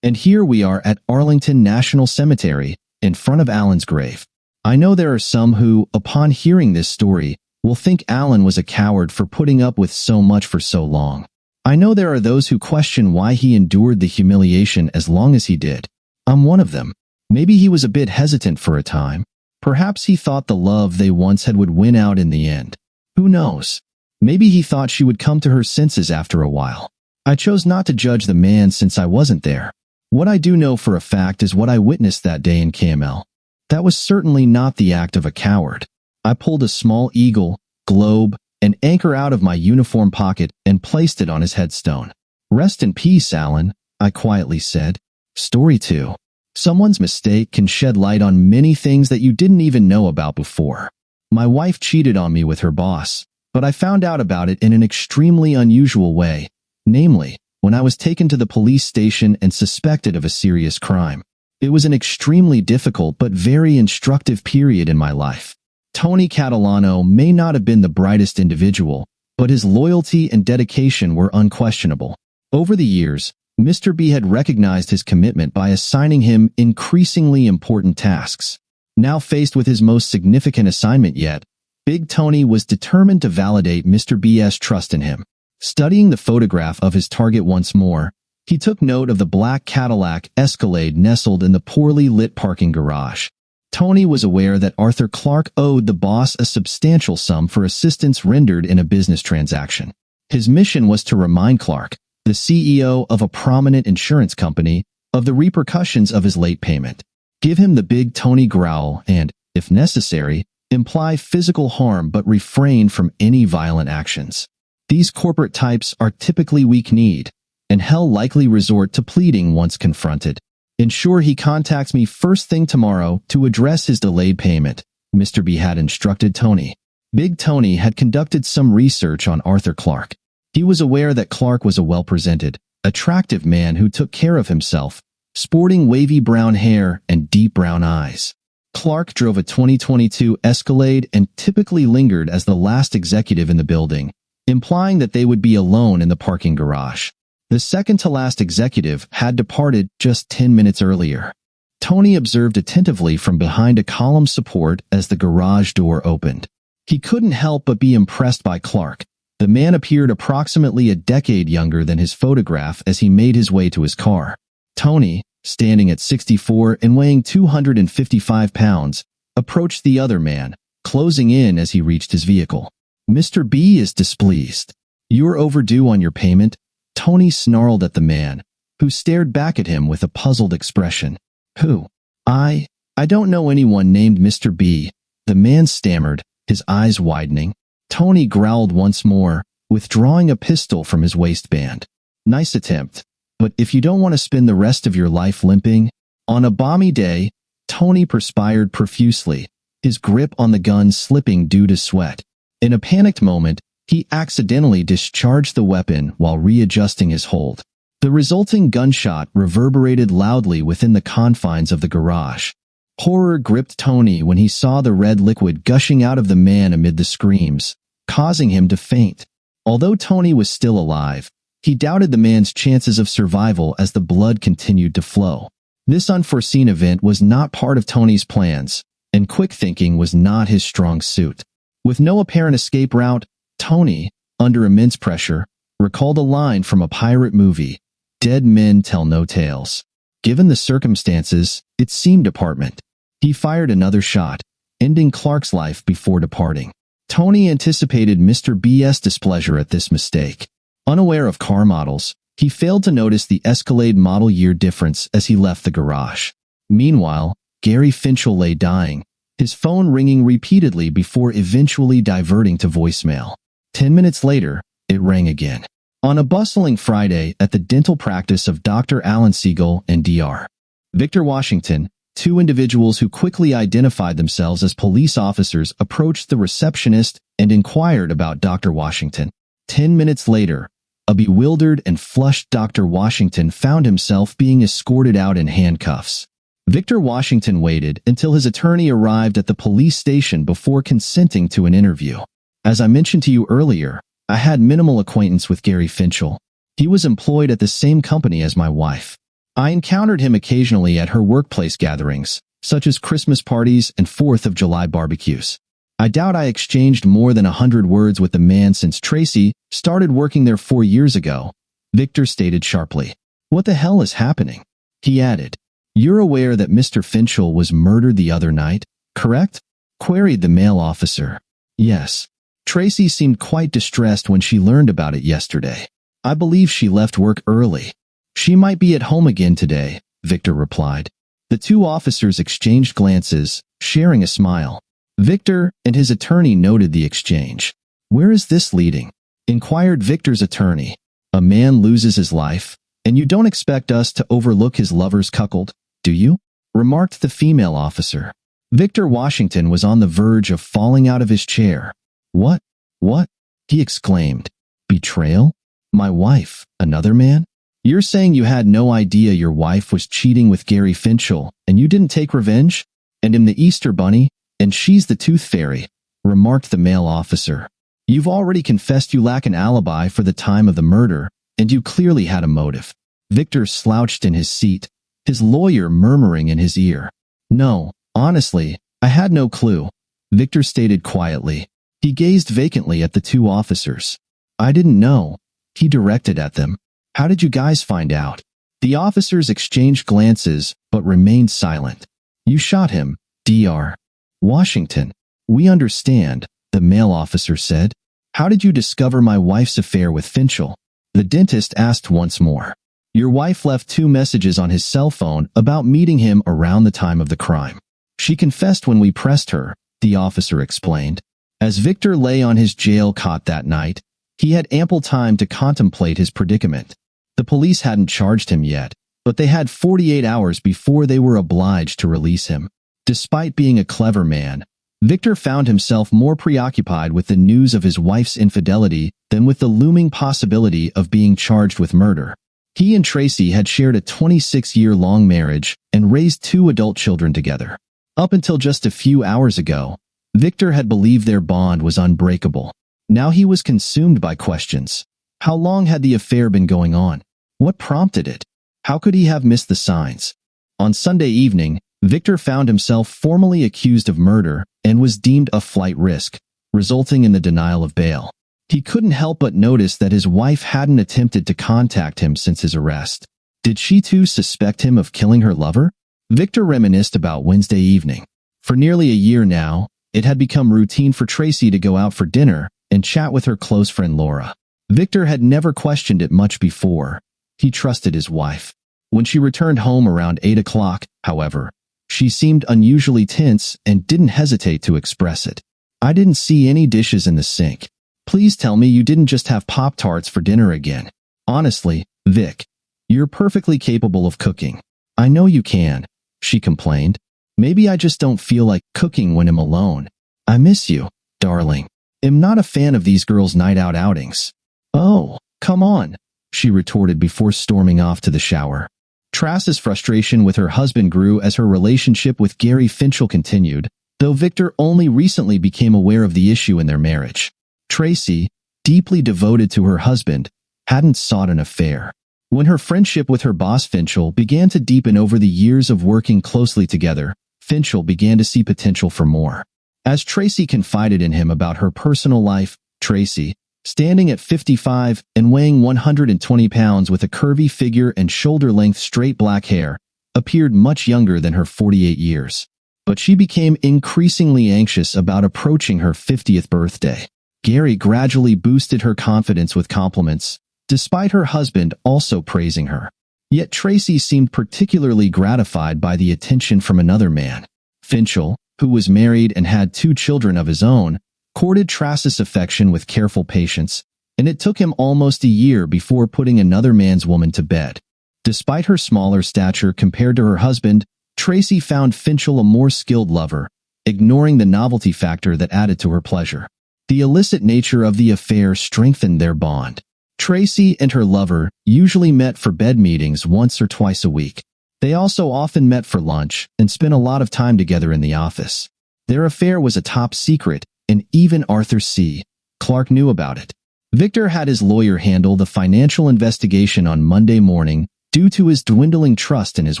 And here we are at Arlington National Cemetery, in front of Allen's grave. I know there are some who, upon hearing this story, will think Allen was a coward for putting up with so much for so long. I know there are those who question why he endured the humiliation as long as he did. I'm one of them. Maybe he was a bit hesitant for a time. Perhaps he thought the love they once had would win out in the end. Who knows? Maybe he thought she would come to her senses after a while. I chose not to judge the man since I wasn't there. What I do know for a fact is what I witnessed that day in KML. That was certainly not the act of a coward. I pulled a small eagle, globe, and anchor out of my uniform pocket and placed it on his headstone. Rest in peace, Alan, I quietly said. Story 2. Someone's mistake can shed light on many things that you didn't even know about before. My wife cheated on me with her boss, but I found out about it in an extremely unusual way. Namely, when I was taken to the police station and suspected of a serious crime. It was an extremely difficult but very instructive period in my life. Tony Catalano may not have been the brightest individual, but his loyalty and dedication were unquestionable. Over the years, Mr. B had recognized his commitment by assigning him increasingly important tasks. Now faced with his most significant assignment yet, Big Tony was determined to validate Mr. B's trust in him. Studying the photograph of his target once more, he took note of the black Cadillac Escalade nestled in the poorly lit parking garage. Tony was aware that Arthur Clark owed the boss a substantial sum for assistance rendered in a business transaction. His mission was to remind Clark, the CEO of a prominent insurance company, of the repercussions of his late payment. Give him the Big Tony growl and, if necessary, imply physical harm but refrain from any violent actions. These corporate types are typically weak-kneed, and hell likely resort to pleading once confronted. Ensure he contacts me first thing tomorrow to address his delayed payment, Mr. B had instructed Tony. Big Tony had conducted some research on Arthur Clark. He was aware that Clark was a well-presented, attractive man who took care of himself, sporting wavy brown hair and deep brown eyes. Clark drove a 2022 Escalade and typically lingered as the last executive in the building, implying that they would be alone in the parking garage. The second-to-last executive had departed just 10 minutes earlier. Tony observed attentively from behind a column support as the garage door opened. He couldn't help but be impressed by Clark. The man appeared approximately a decade younger than his photograph as he made his way to his car. Tony, standing at 64 and weighing 255 pounds, approached the other man, closing in as he reached his vehicle. "Mr. B is displeased. You're overdue on your payment," Tony snarled at the man, who stared back at him with a puzzled expression. "Who? I don't know anyone named Mr. B," the man stammered, his eyes widening. Tony growled once more, withdrawing a pistol from his waistband. "Nice attempt, but if you don't want to spend the rest of your life limping..." On a balmy day, Tony perspired profusely, his grip on the gun slipping due to sweat. In a panicked moment, he accidentally discharged the weapon while readjusting his hold. The resulting gunshot reverberated loudly within the confines of the garage. Horror gripped Tony when he saw the red liquid gushing out of the man amid the screams, causing him to faint. Although Tony was still alive, he doubted the man's chances of survival as the blood continued to flow. This unforeseen event was not part of Tony's plans, and quick thinking was not his strong suit. With no apparent escape route, Tony, under immense pressure, recalled a line from a pirate movie, "Dead men tell no tales." Given the circumstances, it seemed apparent. He fired another shot, ending Clark's life before departing. Tony anticipated Mr. B.'s displeasure at this mistake. Unaware of car models, he failed to notice the Escalade model year difference as he left the garage. Meanwhile, Gary Finchel lay dying, his phone ringing repeatedly before eventually diverting to voicemail. 10 minutes later, it rang again. On a bustling Friday at the dental practice of Dr. Alan Siegel and Dr. Victor Washington, two individuals who quickly identified themselves as police officers approached the receptionist and inquired about Dr. Washington. 10 minutes later, a bewildered and flushed Dr. Washington found himself being escorted out in handcuffs. Victor Washington waited until his attorney arrived at the police station before consenting to an interview. "As I mentioned to you earlier, I had minimal acquaintance with Gary Finchel. He was employed at the same company as my wife. I encountered him occasionally at her workplace gatherings, such as Christmas parties and 4th of July barbecues. I doubt I exchanged more than 100 words with the man since Tracy started working there 4 years ago," Victor stated sharply. "What the hell is happening?" He added. "You're aware that Mr. Finchel was murdered the other night, correct?" queried the male officer. "Yes. Tracy seemed quite distressed when she learned about it yesterday. I believe she left work early. She might be at home again today," Victor replied. The two officers exchanged glances, sharing a smile. Victor and his attorney noted the exchange. "Where is this leading?" inquired Victor's attorney. "A man loses his life, and you don't expect us to overlook his lover's cuckold, do you?" remarked the female officer. Victor Washington was on the verge of falling out of his chair. What? He exclaimed. "Betrayal? My wife, another man? You're saying you had no idea your wife was cheating with Gary Finchel, and you didn't take revenge? And am the Easter Bunny, and she's the Tooth Fairy," remarked the male officer. "You've already confessed you lack an alibi for the time of the murder, and you clearly had a motive." Victor slouched in his seat, his lawyer murmuring in his ear. "No, honestly, I had no clue," Victor stated quietly. He gazed vacantly at the two officers. "I didn't know," he directed at them. "How did you guys find out?" The officers exchanged glances but remained silent. "You shot him, Dr. Washington." "We understand," the male officer said. "How did you discover my wife's affair with Finchel?" The dentist asked once more. "Your wife left 2 messages on his cell phone about meeting him around the time of the crime. She confessed when we pressed her," the officer explained. As Victor lay on his jail cot that night, he had ample time to contemplate his predicament. The police hadn't charged him yet, but they had 48 hours before they were obliged to release him. Despite being a clever man, Victor found himself more preoccupied with the news of his wife's infidelity than with the looming possibility of being charged with murder. He and Tracy had shared a 26-year-long marriage and raised 2 adult children together. Up until just a few hours ago, Victor had believed their bond was unbreakable. Now he was consumed by questions. How long had the affair been going on? What prompted it? How could he have missed the signs? On Sunday evening, Victor found himself formally accused of murder and was deemed a flight risk, resulting in the denial of bail. He couldn't help but notice that his wife hadn't attempted to contact him since his arrest. Did she too suspect him of killing her lover? Victor reminisced about Wednesday evening. For nearly a year now, it had become routine for Tracy to go out for dinner and chat with her close friend Laura. Victor had never questioned it much before. He trusted his wife. When she returned home around 8 o'clock, however, she seemed unusually tense and didn't hesitate to express it. "I didn't see any dishes in the sink. Please tell me you didn't just have Pop-Tarts for dinner again. Honestly, Vic, you're perfectly capable of cooking. I know you can," she complained. "Maybe I just don't feel like cooking when I'm alone. I miss you, darling. I'm not a fan of these girls' night-out outings." "Oh, come on," she retorted before storming off to the shower. Tracy's frustration with her husband grew as her relationship with Gary Finchel continued, though Victor only recently became aware of the issue in their marriage. Tracy, deeply devoted to her husband, hadn't sought an affair. When her friendship with her boss Finchel began to deepen over the years of working closely together, Finchel began to see potential for more. As Tracy confided in him about her personal life, Tracy, standing at 55 and weighing 120 pounds with a curvy figure and shoulder-length straight black hair, appeared much younger than her 48 years. But she became increasingly anxious about approaching her 50th birthday. Gary gradually boosted her confidence with compliments, despite her husband also praising her. Yet Tracy seemed particularly gratified by the attention from another man. Finchel, who was married and had 2 children of his own, courted Tracy's affection with careful patience, and it took him almost a year before putting another man's woman to bed. Despite her smaller stature compared to her husband, Tracy found Finchel a more skilled lover, ignoring the novelty factor that added to her pleasure. The illicit nature of the affair strengthened their bond. Tracy and her lover usually met for bed meetings once or twice a week. They also often met for lunch and spent a lot of time together in the office. Their affair was a top secret, and even Arthur C. Clarke knew about it. Victor had his lawyer handle the financial investigation on Monday morning due to his dwindling trust in his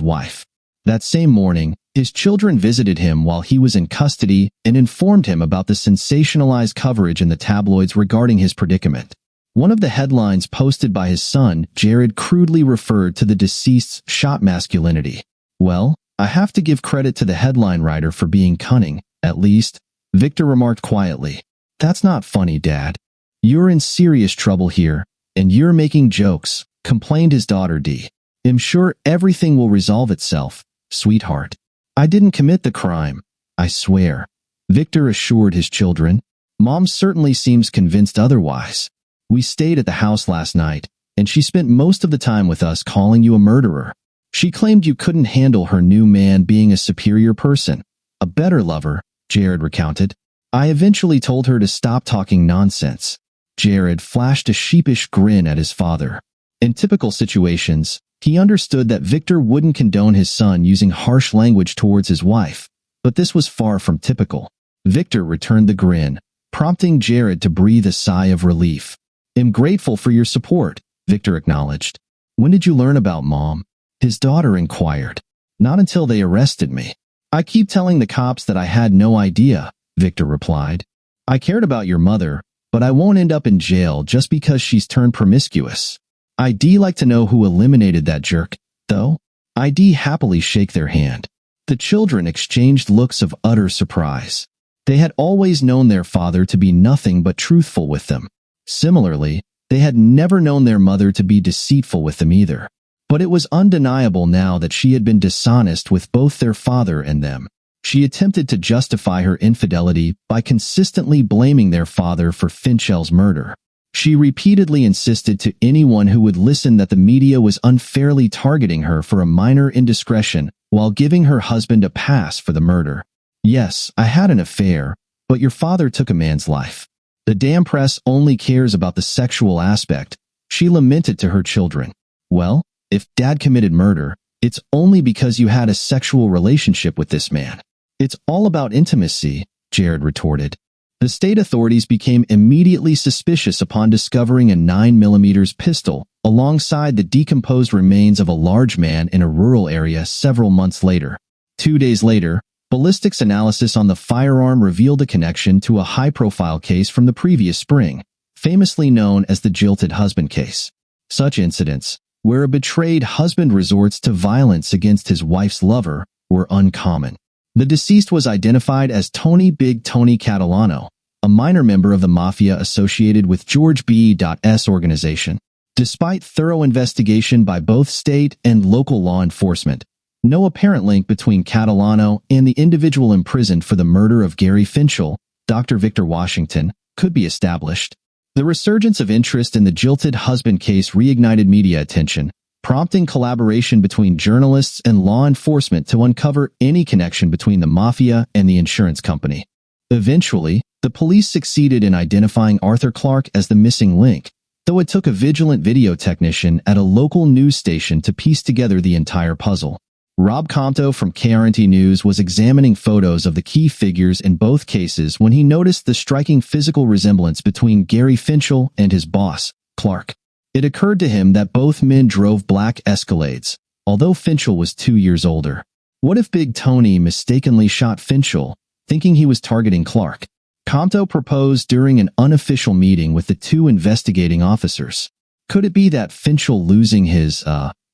wife. That same morning, his children visited him while he was in custody and informed him about the sensationalized coverage in the tabloids regarding his predicament. One of the headlines posted by his son, Jared, crudely referred to the deceased's shot masculinity. "Well, I have to give credit to the headline writer for being cunning, at least," Victor remarked quietly. "That's not funny, Dad. You're in serious trouble here, and you're making jokes," complained his daughter Dee. "I'm sure everything will resolve itself, sweetheart. I didn't commit the crime, I swear," Victor assured his children. "Mom certainly seems convinced otherwise. We stayed at the house last night, and she spent most of the time with us calling you a murderer. She claimed you couldn't handle her new man being a superior person, a better lover," Jared recounted. "I eventually told her to stop talking nonsense." Jared flashed a sheepish grin at his father. In typical situations, he understood that Victor wouldn't condone his son using harsh language towards his wife, but this was far from typical. Victor returned the grin, prompting Jared to breathe a sigh of relief. "I'm grateful for your support," Victor acknowledged. "When did you learn about Mom?" his daughter inquired. "Not until they arrested me. I keep telling the cops that I had no idea," Victor replied. "I cared about your mother, but I won't end up in jail just because she's turned promiscuous. I'd like to know who eliminated that jerk, though." I'd happily shake their hand. The children exchanged looks of utter surprise. They had always known their father to be nothing but truthful with them. Similarly, they had never known their mother to be deceitful with them either. But it was undeniable now that she had been dishonest with both their father and them. She attempted to justify her infidelity by consistently blaming their father for Finchel's murder. She repeatedly insisted to anyone who would listen that the media was unfairly targeting her for a minor indiscretion while giving her husband a pass for the murder. "Yes, I had an affair, but your father took a man's life. The damn press only cares about the sexual aspect," she lamented to her children. Well, if Dad committed murder, it's only because you had a sexual relationship with this man. It's all about intimacy, Jared retorted. The state authorities became immediately suspicious upon discovering a 9mm pistol alongside the decomposed remains of a large man in a rural area several months later. 2 days later, ballistics analysis on the firearm revealed a connection to a high-profile case from the previous spring, famously known as the jilted husband case. Such incidents, where a betrayed husband resorts to violence against his wife's lover, were uncommon. The deceased was identified as Tony Big Tony Catalano, a minor member of the mafia associated with George B.'s organization. Despite thorough investigation by both state and local law enforcement, no apparent link between Catalano and the individual imprisoned for the murder of Gary Finchel, Dr. Victor Washington, could be established. The resurgence of interest in the jilted husband case reignited media attention, prompting collaboration between journalists and law enforcement to uncover any connection between the mafia and the insurance company. Eventually, the police succeeded in identifying Arthur Clark as the missing link, though it took a vigilant video technician at a local news station to piece together the entire puzzle. Rob Compto from KRNT News was examining photos of the key figures in both cases when he noticed the striking physical resemblance between Gary Finchel and his boss, Clark. It occurred to him that both men drove black Escalades, although Finchel was 2 years older. What if Big Tony mistakenly shot Finchel, thinking he was targeting Clark? Compto proposed during an unofficial meeting with the two investigating officers. Could it be that Finchel losing his,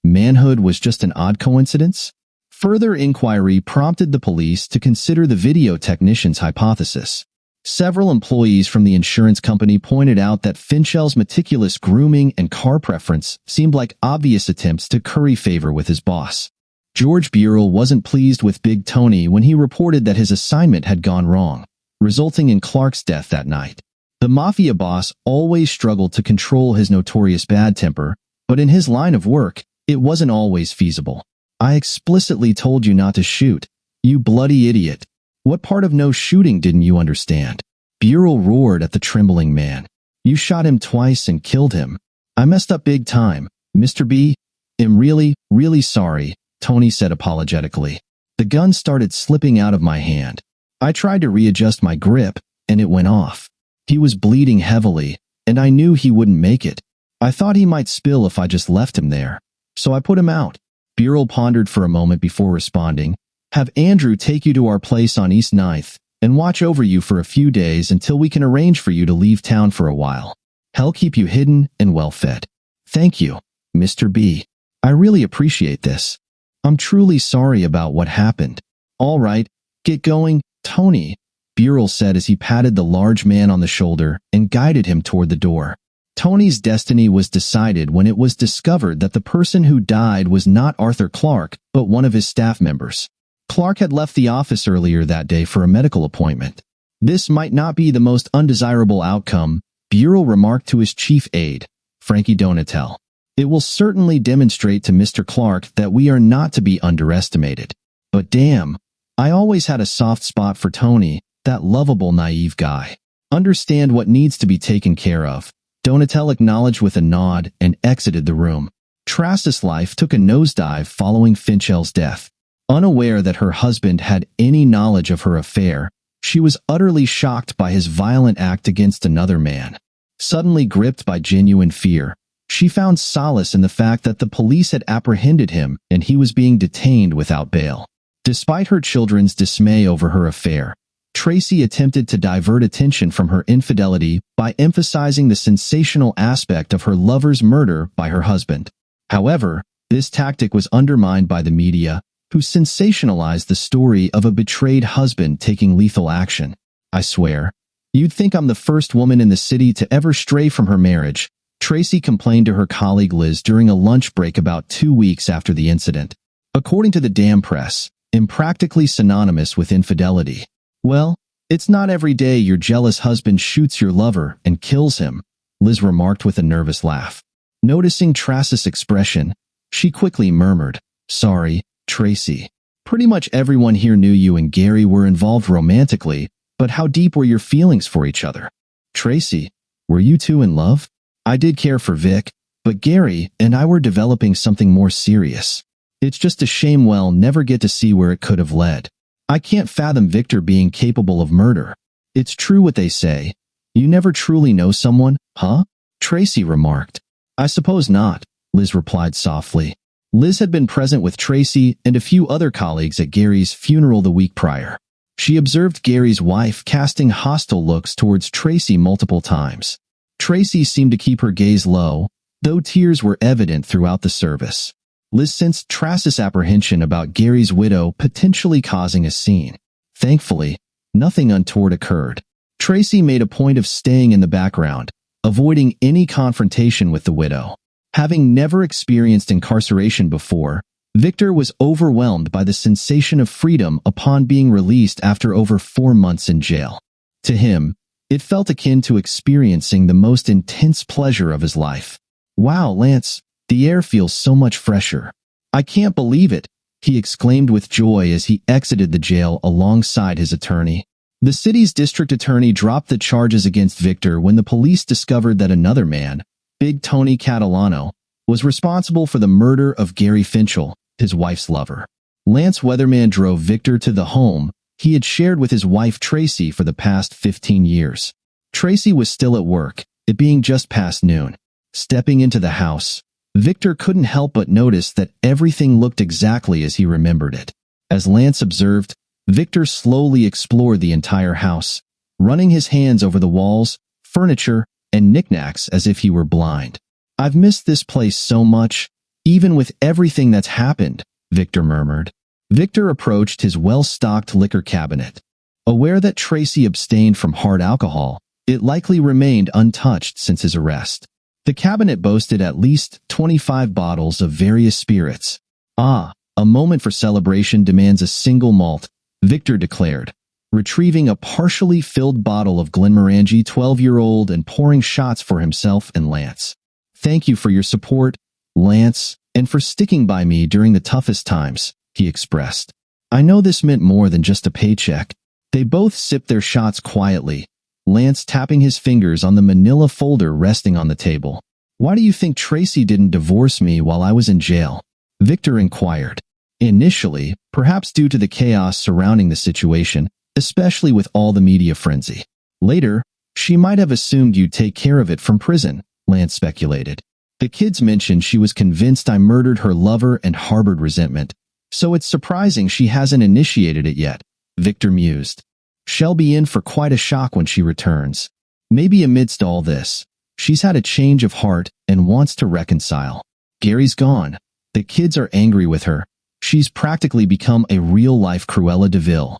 manhood was just an odd coincidence? Further inquiry prompted the police to consider the video technician's hypothesis. Several employees from the insurance company pointed out that Finchel's meticulous grooming and car preference seemed like obvious attempts to curry favor with his boss. George Burrell wasn't pleased with Big Tony when he reported that his assignment had gone wrong, resulting in Clark's death that night. The mafia boss always struggled to control his notorious bad temper, but in his line of work, it wasn't always feasible. I explicitly told you not to shoot, you bloody idiot. What part of no shooting didn't you understand? Burrell roared at the trembling man. You shot him twice and killed him. I messed up big time, Mr. B. I'm really, really sorry, Tony said apologetically. The gun started slipping out of my hand. I tried to readjust my grip, and it went off. He was bleeding heavily, and I knew he wouldn't make it. I thought he might spill if I just left him there. So I put him out. Burrell pondered for a moment before responding. Have Andrew take you to our place on East 9th and watch over you for a few days until we can arrange for you to leave town for a while. He'll keep you hidden and well-fed. Thank you, Mr. B. I really appreciate this. I'm truly sorry about what happened. All right, get going, Tony, Burrell said as he patted the large man on the shoulder and guided him toward the door. Tony's destiny was decided when it was discovered that the person who died was not Arthur Clark, but one of his staff members. Clark had left the office earlier that day for a medical appointment. This might not be the most undesirable outcome, Burrell remarked to his chief aide, Frankie Donatel. It will certainly demonstrate to Mr. Clark that we are not to be underestimated. But damn, I always had a soft spot for Tony, that lovable naive guy. Understand what needs to be taken care of. Donatel acknowledged with a nod and exited the room. Trace's life took a nosedive following Finchel's death. Unaware that her husband had any knowledge of her affair, she was utterly shocked by his violent act against another man. Suddenly gripped by genuine fear, she found solace in the fact that the police had apprehended him and he was being detained without bail. Despite her children's dismay over her affair, Tracy attempted to divert attention from her infidelity by emphasizing the sensational aspect of her lover's murder by her husband. However, this tactic was undermined by the media, who sensationalized the story of a betrayed husband taking lethal action. I swear, you'd think I'm the first woman in the city to ever stray from her marriage, Tracy complained to her colleague Liz during a lunch break about 2 weeks after the incident. According to the damn press, impractically synonymous with infidelity. Well, it's not every day your jealous husband shoots your lover and kills him, Liz remarked with a nervous laugh. Noticing Trace's expression, she quickly murmured, Sorry, Tracy. Pretty much everyone here knew you and Gary were involved romantically, but how deep were your feelings for each other? Tracy, were you two in love? I did care for Vic, But Gary and I were developing something more serious. It's just a shame we'll never get to see where it could have led. I can't fathom Victor being capable of murder. It's true what they say. You never truly know someone, huh? Tracy remarked. I suppose not, Liz replied softly. Liz had been present with Tracy and a few other colleagues at Gary's funeral the week prior. She observed Gary's wife casting hostile looks towards Tracy multiple times. Tracy seemed to keep her gaze low, though tears were evident throughout the service. Liz sensed Tracy's apprehension about Gary's widow potentially causing a scene. Thankfully, nothing untoward occurred. Tracy made a point of staying in the background, avoiding any confrontation with the widow. Having never experienced incarceration before, Victor was overwhelmed by the sensation of freedom upon being released after over 4 months in jail. To him, it felt akin to experiencing the most intense pleasure of his life. Wow, Lance, the air feels so much fresher. I can't believe it, he exclaimed with joy as he exited the jail alongside his attorney. The city's district attorney dropped the charges against Victor when the police discovered that another man, Big Tony Catalano, was responsible for the murder of Gary Finchel, his wife's lover. Lance Weatherman drove Victor to the home he had shared with his wife Tracy for the past 15 years. Tracy was still at work, it being just past noon. Stepping into the house, Victor couldn't help but notice that everything looked exactly as he remembered it. As Lance observed, Victor slowly explored the entire house, running his hands over the walls, furniture, and knickknacks as if he were blind. I've missed this place so much, even with everything that's happened, Victor murmured. Victor approached his well-stocked liquor cabinet. Aware that Tracy abstained from hard alcohol, it likely remained untouched since his arrest. The cabinet boasted at least 25 bottles of various spirits. Ah, a moment for celebration demands a single malt, Victor declared, retrieving a partially filled bottle of Glenmorangie 12-year-old and pouring shots for himself and Lance. Thank you for your support, Lance, and for sticking by me during the toughest times, he expressed. I know this meant more than just a paycheck. They both sipped their shots quietly, Lance tapping his fingers on the manila folder resting on the table. Why do you think Tracy didn't divorce me while I was in jail? Victor inquired. Initially, perhaps due to the chaos surrounding the situation, especially with all the media frenzy. Later, she might have assumed you'd take care of it from prison, Lance speculated. The kids mentioned she was convinced I murdered her lover and harbored resentment, so it's surprising she hasn't initiated it yet, Victor mused. She'll be in for quite a shock when she returns. Maybe amidst all this, she's had a change of heart and wants to reconcile. Gary's gone. The kids are angry with her. She's practically become a real-life Cruella de Vil.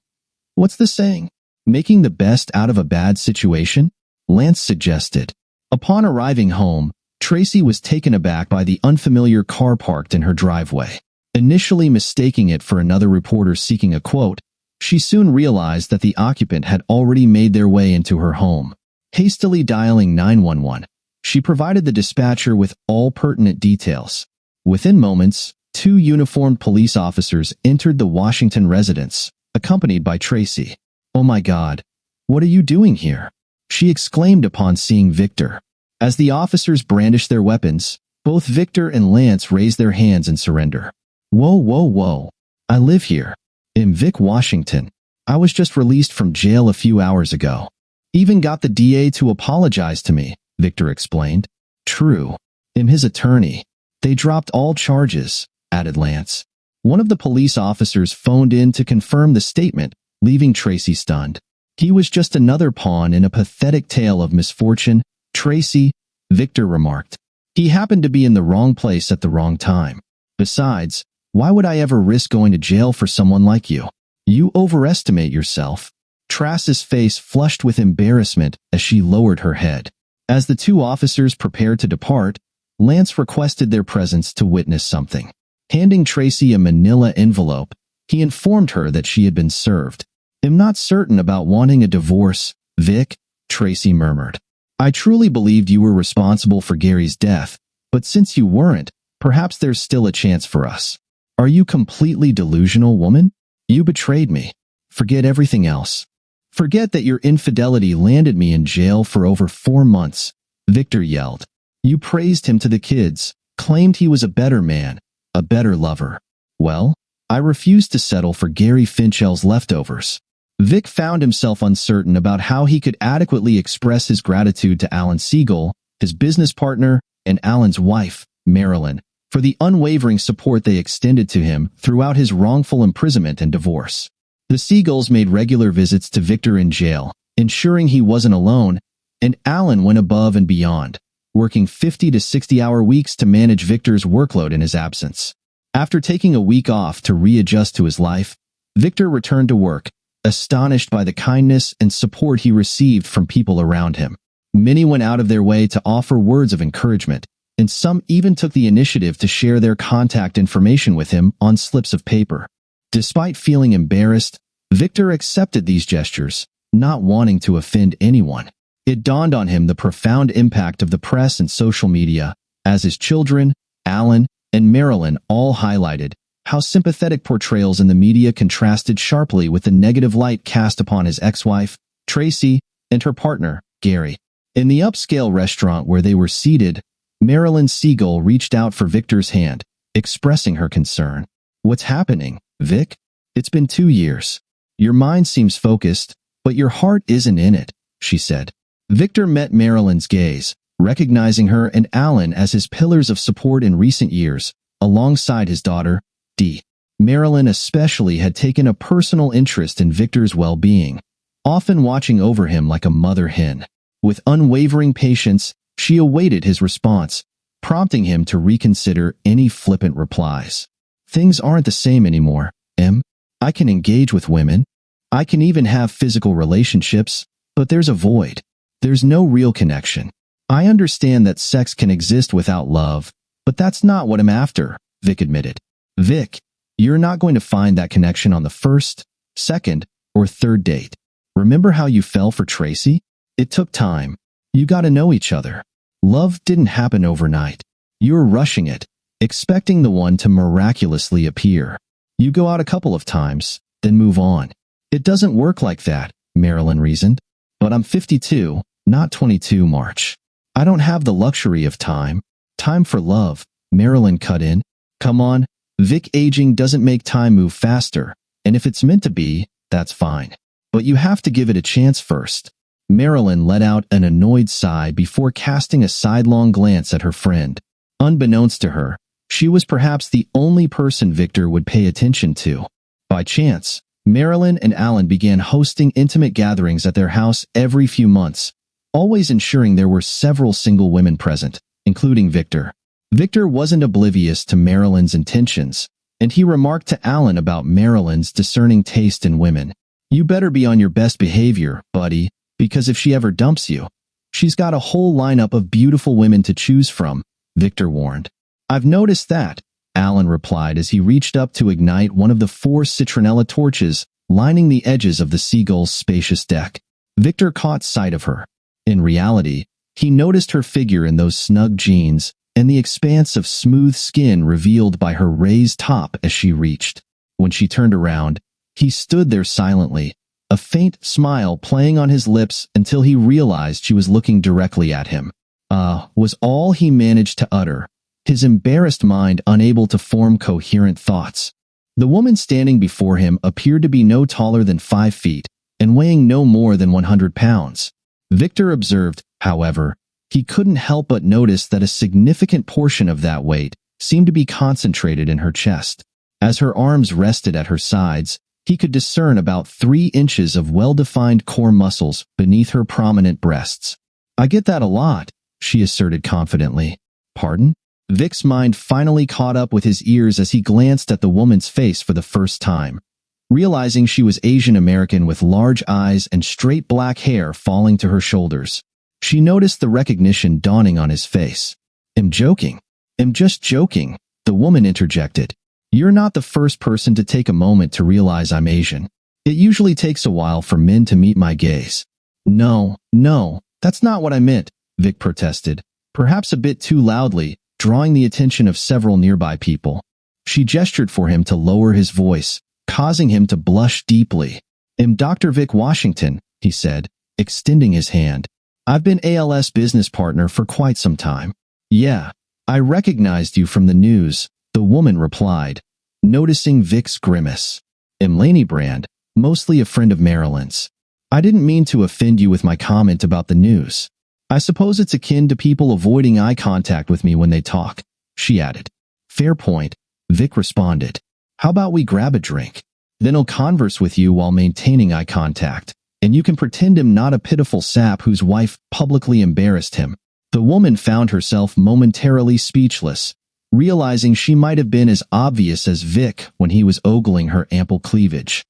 What's the saying? Making the best out of a bad situation? Lance suggested. Upon arriving home, Tracy was taken aback by the unfamiliar car parked in her driveway. Initially mistaking it for another reporter seeking a quote, she soon realized that the occupant had already made their way into her home. Hastily dialing 911, she provided the dispatcher with all pertinent details. Within moments, 2 uniformed police officers entered the Washington residence, accompanied by Tracy. Oh my God, what are you doing here? She exclaimed upon seeing Victor. As the officers brandished their weapons, both Victor and Lance raised their hands in surrender. Whoa, whoa, whoa. I live here. In Vic, Washington. I was just released from jail a few hours ago. Even got the DA to apologize to me, Victor explained. True. I'm his attorney. They dropped all charges, added Lance. One of the police officers phoned in to confirm the statement, leaving Tracy stunned. He was just another pawn in a pathetic tale of misfortune, Tracy, Victor remarked. He happened to be in the wrong place at the wrong time. Besides, why would I ever risk going to jail for someone like you? You overestimate yourself. Tracy's face flushed with embarrassment as she lowered her head. As the 2 officers prepared to depart, Lance requested their presence to witness something. Handing Tracy a manila envelope, he informed her that she had been served. I'm not certain about wanting a divorce, Vic, Tracy murmured. I truly believed you were responsible for Gary's death, but since you weren't, perhaps there's still a chance for us. Are you completely delusional, woman? You betrayed me. Forget everything else. Forget that your infidelity landed me in jail for over 4 months, Victor yelled. You praised him to the kids, claimed he was a better man, a better lover. Well, I refused to settle for Gary Finchell's leftovers. Vic found himself uncertain about how he could adequately express his gratitude to Alan Siegel, his business partner, and Alan's wife, Marilyn, for the unwavering support they extended to him throughout his wrongful imprisonment and divorce. The Siegels made regular visits to Victor in jail, ensuring he wasn't alone, and Alan went above and beyond, working 50 to 60-hour weeks to manage Victor's workload in his absence. After taking a week off to readjust to his life, Victor returned to work, astonished by the kindness and support he received from people around him. Many went out of their way to offer words of encouragement, and some even took the initiative to share their contact information with him on slips of paper. Despite feeling embarrassed, Victor accepted these gestures, not wanting to offend anyone. It dawned on him the profound impact of the press and social media, as his children, Alan, and Marilyn all highlighted how sympathetic portrayals in the media contrasted sharply with the negative light cast upon his ex-wife, Tracy, and her partner, Gary. In the upscale restaurant where they were seated, Marilyn Siegel reached out for Victor's hand, expressing her concern. "What's happening, Vic? It's been 2 years. Your mind seems focused, but your heart isn't in it," she said. Victor met Marilyn's gaze, recognizing her and Alan as his pillars of support in recent years, alongside his daughter, Dee. Marilyn especially had taken a personal interest in Victor's well-being, often watching over him like a mother hen. With unwavering patience, she awaited his response, prompting him to reconsider any flippant replies. "Things aren't the same anymore, Em. I can engage with women. I can even have physical relationships, but there's a void. There's no real connection. I understand that sex can exist without love, but that's not what I'm after," Vic admitted. "Vic, you're not going to find that connection on the first, second, or third date. Remember how you fell for Tracy? It took time. You got to know each other. Love didn't happen overnight. You're rushing it, expecting the one to miraculously appear. You go out a couple of times, then move on. It doesn't work like that," Marilyn reasoned. "But I'm 52, not 22, March. I don't have the luxury of time. Time for love," Marilyn cut in. "Come on, Vic, aging doesn't make time move faster, and if it's meant to be, that's fine. But you have to give it a chance first." Marilyn let out an annoyed sigh before casting a sidelong glance at her friend. Unbeknownst to her, she was perhaps the only person Victor would pay attention to. By chance, Marilyn and Alan began hosting intimate gatherings at their house every few months, always ensuring there were several single women present, including Victor. Victor wasn't oblivious to Marilyn's intentions, and he remarked to Alan about Marilyn's discerning taste in women. "You better be on your best behavior, buddy, because if she ever dumps you, she's got a whole lineup of beautiful women to choose from," Victor warned. "I've noticed that," Alan replied as he reached up to ignite one of the 4 citronella torches lining the edges of the Seagull's spacious deck. Victor caught sight of her. In reality, he noticed her figure in those snug jeans and the expanse of smooth skin revealed by her raised top as she reached. When she turned around, he stood there silently, a faint smile playing on his lips until he realized she was looking directly at him. Was all he managed to utter, his embarrassed mind unable to form coherent thoughts. The woman standing before him appeared to be no taller than 5 feet and weighing no more than 100 pounds. Victor observed, however, he couldn't help but notice that a significant portion of that weight seemed to be concentrated in her chest. As her arms rested at her sides, he could discern about 3 inches of well-defined core muscles beneath her prominent breasts. "I get that a lot," she asserted confidently. "Pardon?" Vic's mind finally caught up with his ears as he glanced at the woman's face for the first time, realizing she was Asian American with large eyes and straight black hair falling to her shoulders. She noticed the recognition dawning on his face. "I'm joking. I'm just joking," the woman interjected. "You're not the first person to take a moment to realize I'm Asian. It usually takes a while for men to meet my gaze." No, that's not what I meant," Vic protested, perhaps a bit too loudly, drawing the attention of several nearby people. She gestured for him to lower his voice, causing him to blush deeply. "I'm Dr. Vic Washington," he said, extending his hand. "I've been ALS business partner for quite some time." Yeah, I recognized you from the news, the woman replied, noticing Vic's grimace. I'm Lainey Brand, mostly a friend of Marilyn's. I didn't mean to offend you with my comment about the news. I suppose it's akin to people avoiding eye contact with me when they talk, she added. Fair point, Vic responded. How about we grab a drink? Then I'll converse with you while maintaining eye contact, and you can pretend I'm not a pitiful sap whose wife publicly embarrassed him. The woman found herself momentarily speechless, realizing she might have been as obvious as Vic when he was ogling her ample cleavage.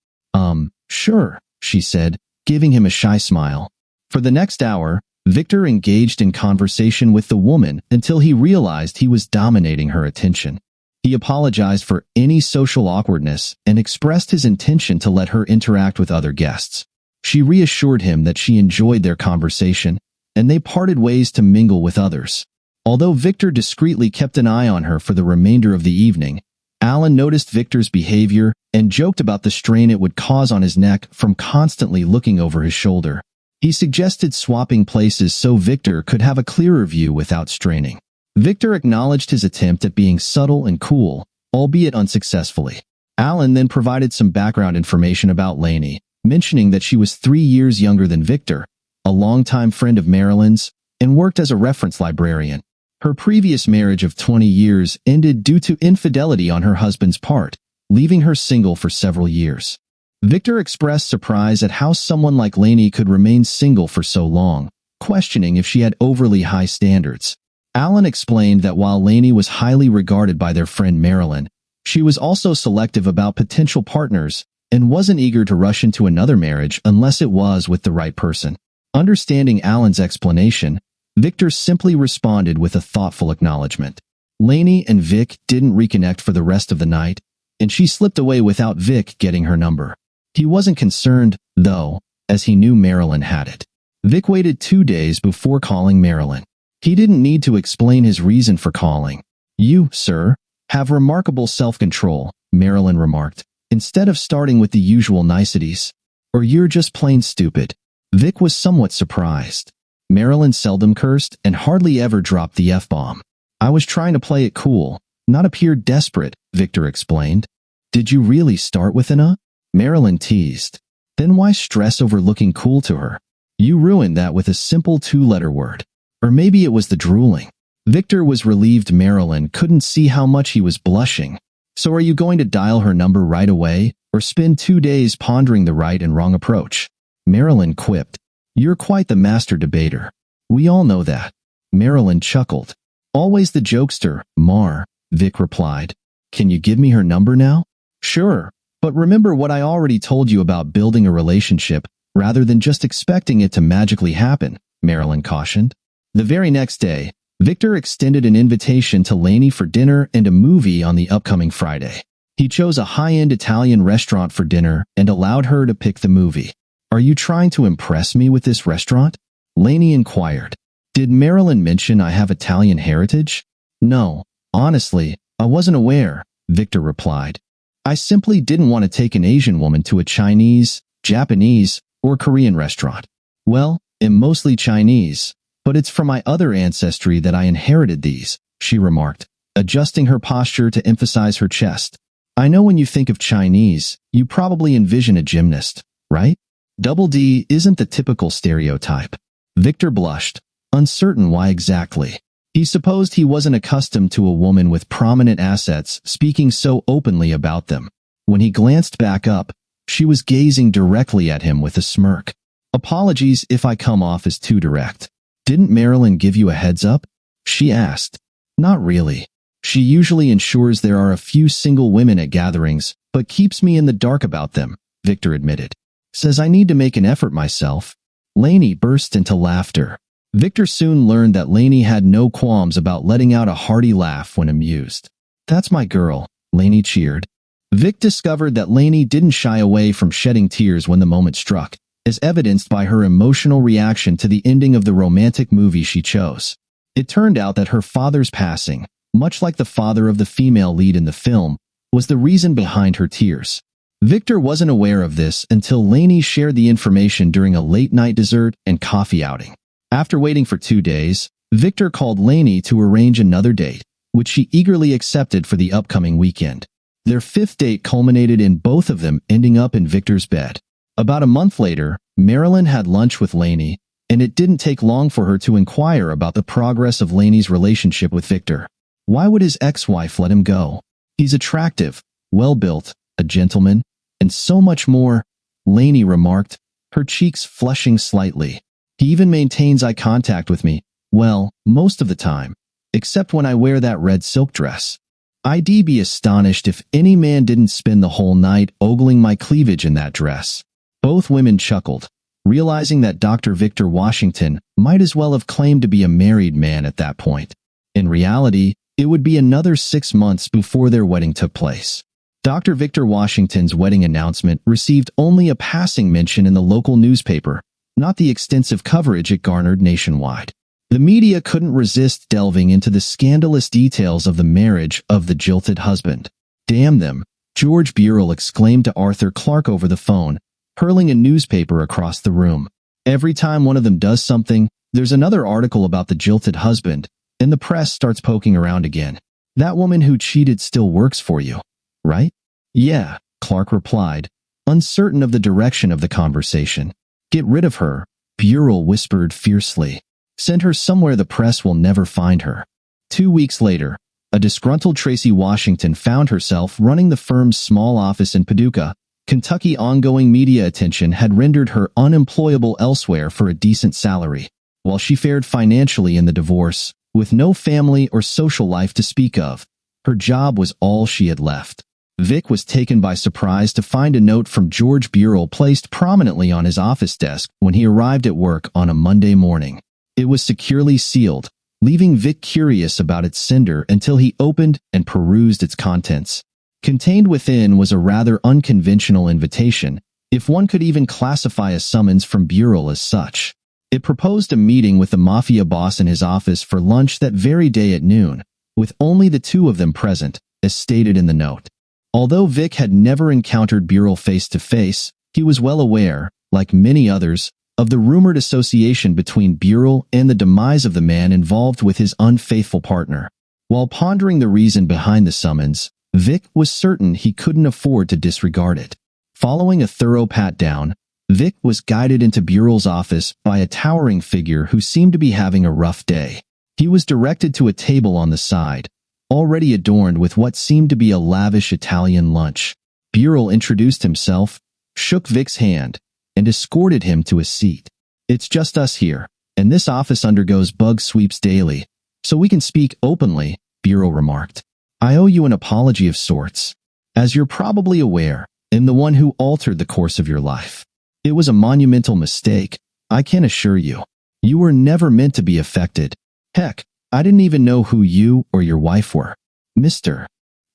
Sure, she said, giving him a shy smile. For the next hour, Victor engaged in conversation with the woman until he realized he was dominating her attention. He apologized for any social awkwardness and expressed his intention to let her interact with other guests. She reassured him that she enjoyed their conversation, and they parted ways to mingle with others. Although Victor discreetly kept an eye on her for the remainder of the evening, Alan noticed Victor's behavior and joked about the strain it would cause on his neck from constantly looking over his shoulder. He suggested swapping places so Victor could have a clearer view without straining. Victor acknowledged his attempt at being subtle and cool, albeit unsuccessfully. Alan then provided some background information about Lainey, mentioning that she was 3 years younger than Victor, a longtime friend of Marilyn's, and worked as a reference librarian. Her previous marriage of 20 years ended due to infidelity on her husband's part, leaving her single for several years. Victor expressed surprise at how someone like Lainey could remain single for so long, questioning if she had overly high standards. Alan explained that while Lainey was highly regarded by their friend Marilyn, she was also selective about potential partners and wasn't eager to rush into another marriage unless it was with the right person. Understanding Alan's explanation, Victor simply responded with a thoughtful acknowledgement. Lainey and Vic didn't reconnect for the rest of the night, and she slipped away without Vic getting her number. He wasn't concerned, though, as he knew Marilyn had it. Vic waited 2 days before calling Marilyn. He didn't need to explain his reason for calling. You, sir, have remarkable self-control, Marilyn remarked, instead of starting with the usual niceties. Or you're just plain stupid. Vic was somewhat surprised. Marilyn seldom cursed and hardly ever dropped the F-bomb. I was trying to play it cool, not appear desperate, Victor explained. Did you really start with an Marilyn teased. Then why stress over looking cool to her? You ruined that with a simple 2-letter word. Or maybe it was the drooling. Victor was relieved Marilyn couldn't see how much he was blushing. So are you going to dial her number right away, or spend 2 days pondering the right and wrong approach? Marilyn quipped. You're quite the master debater. We all know that. Marilyn chuckled. Always the jokester, Mar, Vic replied. Can you give me her number now? Sure, but remember what I already told you about building a relationship rather than just expecting it to magically happen, Marilyn cautioned. The very next day, Victor extended an invitation to Lainey for dinner and a movie on the upcoming Friday. He chose a high-end Italian restaurant for dinner and allowed her to pick the movie. Are you trying to impress me with this restaurant? Lainey inquired. Did Marilyn mention I have Italian heritage? No, honestly, I wasn't aware, Victor replied. I simply didn't want to take an Asian woman to a Chinese, Japanese, or Korean restaurant. Well, I'm mostly Chinese, but it's from my other ancestry that I inherited these, she remarked, adjusting her posture to emphasize her chest. I know when you think of Chinese, you probably envision a gymnast, right? Double D isn't the typical stereotype. Victor blushed, uncertain why exactly. He supposed he wasn't accustomed to a woman with prominent assets speaking so openly about them. When he glanced back up, she was gazing directly at him with a smirk. Apologies if I come off as too direct. Didn't Marilyn give you a heads up? She asked. Not really. She usually ensures there are a few single women at gatherings, but keeps me in the dark about them, Victor admitted. Says I need to make an effort myself. Lainey burst into laughter. Victor soon learned that Lainey had no qualms about letting out a hearty laugh when amused. That's my girl, Lainey cheered. Vic discovered that Lainey didn't shy away from shedding tears when the moment struck, as evidenced by her emotional reaction to the ending of the romantic movie she chose. It turned out that her father's passing, much like the father of the female lead in the film, was the reason behind her tears. Victor wasn't aware of this until Lainey shared the information during a late-night dessert and coffee outing. After waiting for 2 days, Victor called Lainey to arrange another date, which she eagerly accepted for the upcoming weekend. Their fifth date culminated in both of them ending up in Victor's bed. About a month later, Marilyn had lunch with Lainey, and it didn't take long for her to inquire about the progress of Lainey's relationship with Victor. Why would his ex-wife let him go? He's attractive, well-built, a gentleman, and so much more, Lainey remarked, her cheeks flushing slightly. He even maintains eye contact with me, well, most of the time, except when I wear that red silk dress. I'd be astonished if any man didn't spend the whole night ogling my cleavage in that dress. Both women chuckled, realizing that Dr. Victor Washington might as well have claimed to be a married man at that point. In reality, it would be another 6 months before their wedding took place. Dr. Victor Washington's wedding announcement received only a passing mention in the local newspaper, not the extensive coverage it garnered nationwide. The media couldn't resist delving into the scandalous details of the marriage of the jilted husband. "Damn them," George Burrell exclaimed to Arthur Clark over the phone, hurling a newspaper across the room. "Every time one of them does something, there's another article about the jilted husband, and the press starts poking around again. That woman who cheated still works for you, right?" "Yeah," Clark replied, uncertain of the direction of the conversation. "Get rid of her," Burrell whispered fiercely. "Send her somewhere the press will never find her." 2 weeks later, a disgruntled Tracy Washington found herself running the firm's small office in Paducah, Kentucky. Ongoing media attention had rendered her unemployable elsewhere for a decent salary. While she fared financially in the divorce, with no family or social life to speak of, her job was all she had left. Vic was taken by surprise to find a note from George Burrell placed prominently on his office desk when he arrived at work on a Monday morning. It was securely sealed, leaving Vic curious about its sender until he opened and perused its contents. Contained within was a rather unconventional invitation, if one could even classify a summons from Burrell as such. It proposed a meeting with the mafia boss in his office for lunch that very day at noon, with only the two of them present, as stated in the note. Although Vic had never encountered Burrell face-to-face, he was well aware, like many others, of the rumored association between Burrell and the demise of the man involved with his unfaithful partner. While pondering the reason behind the summons, Vic was certain he couldn't afford to disregard it. Following a thorough pat-down, Vic was guided into Burrell's office by a towering figure who seemed to be having a rough day. He was directed to a table on the side, already adorned with what seemed to be a lavish Italian lunch. Burrell introduced himself, shook Vic's hand, and escorted him to a seat. "It's just us here, and this office undergoes bug sweeps daily, so we can speak openly," Burrell remarked. "I owe you an apology of sorts. As you're probably aware, I'm the one who altered the course of your life. It was a monumental mistake, I can assure you. You were never meant to be affected. Heck, I didn't even know who you or your wife were." "Mr.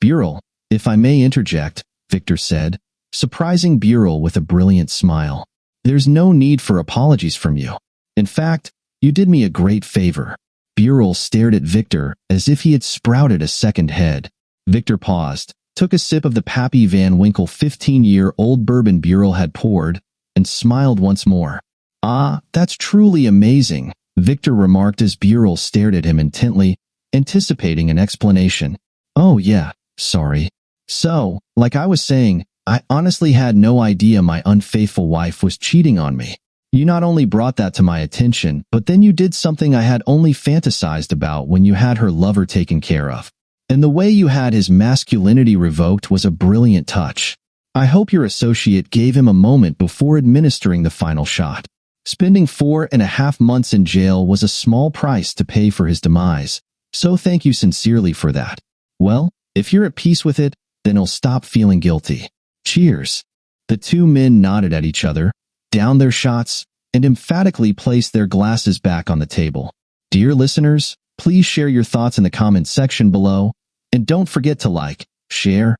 Burrell, if I may interject," Victor said, surprising Burrell with a brilliant smile. "There's no need for apologies from you. In fact, you did me a great favor." Burrell stared at Victor as if he had sprouted a second head. Victor paused, took a sip of the Pappy Van Winkle 15-year-old bourbon Burrell had poured, and smiled once more. "Ah, that's truly amazing," Victor remarked as Burrell stared at him intently, anticipating an explanation. "Oh yeah, sorry. So, like I was saying, I honestly had no idea my unfaithful wife was cheating on me. You not only brought that to my attention, but then you did something I had only fantasized about when you had her lover taken care of. And the way you had his masculinity revoked was a brilliant touch. I hope your associate gave him a moment before administering the final shot. Spending 4.5 months in jail was a small price to pay for his demise, so thank you sincerely for that. Well, if you're at peace with it, then he'll stop feeling guilty. Cheers." The two men nodded at each other, downed their shots, and emphatically placed their glasses back on the table. Dear listeners, please share your thoughts in the comments section below, and don't forget to like, share,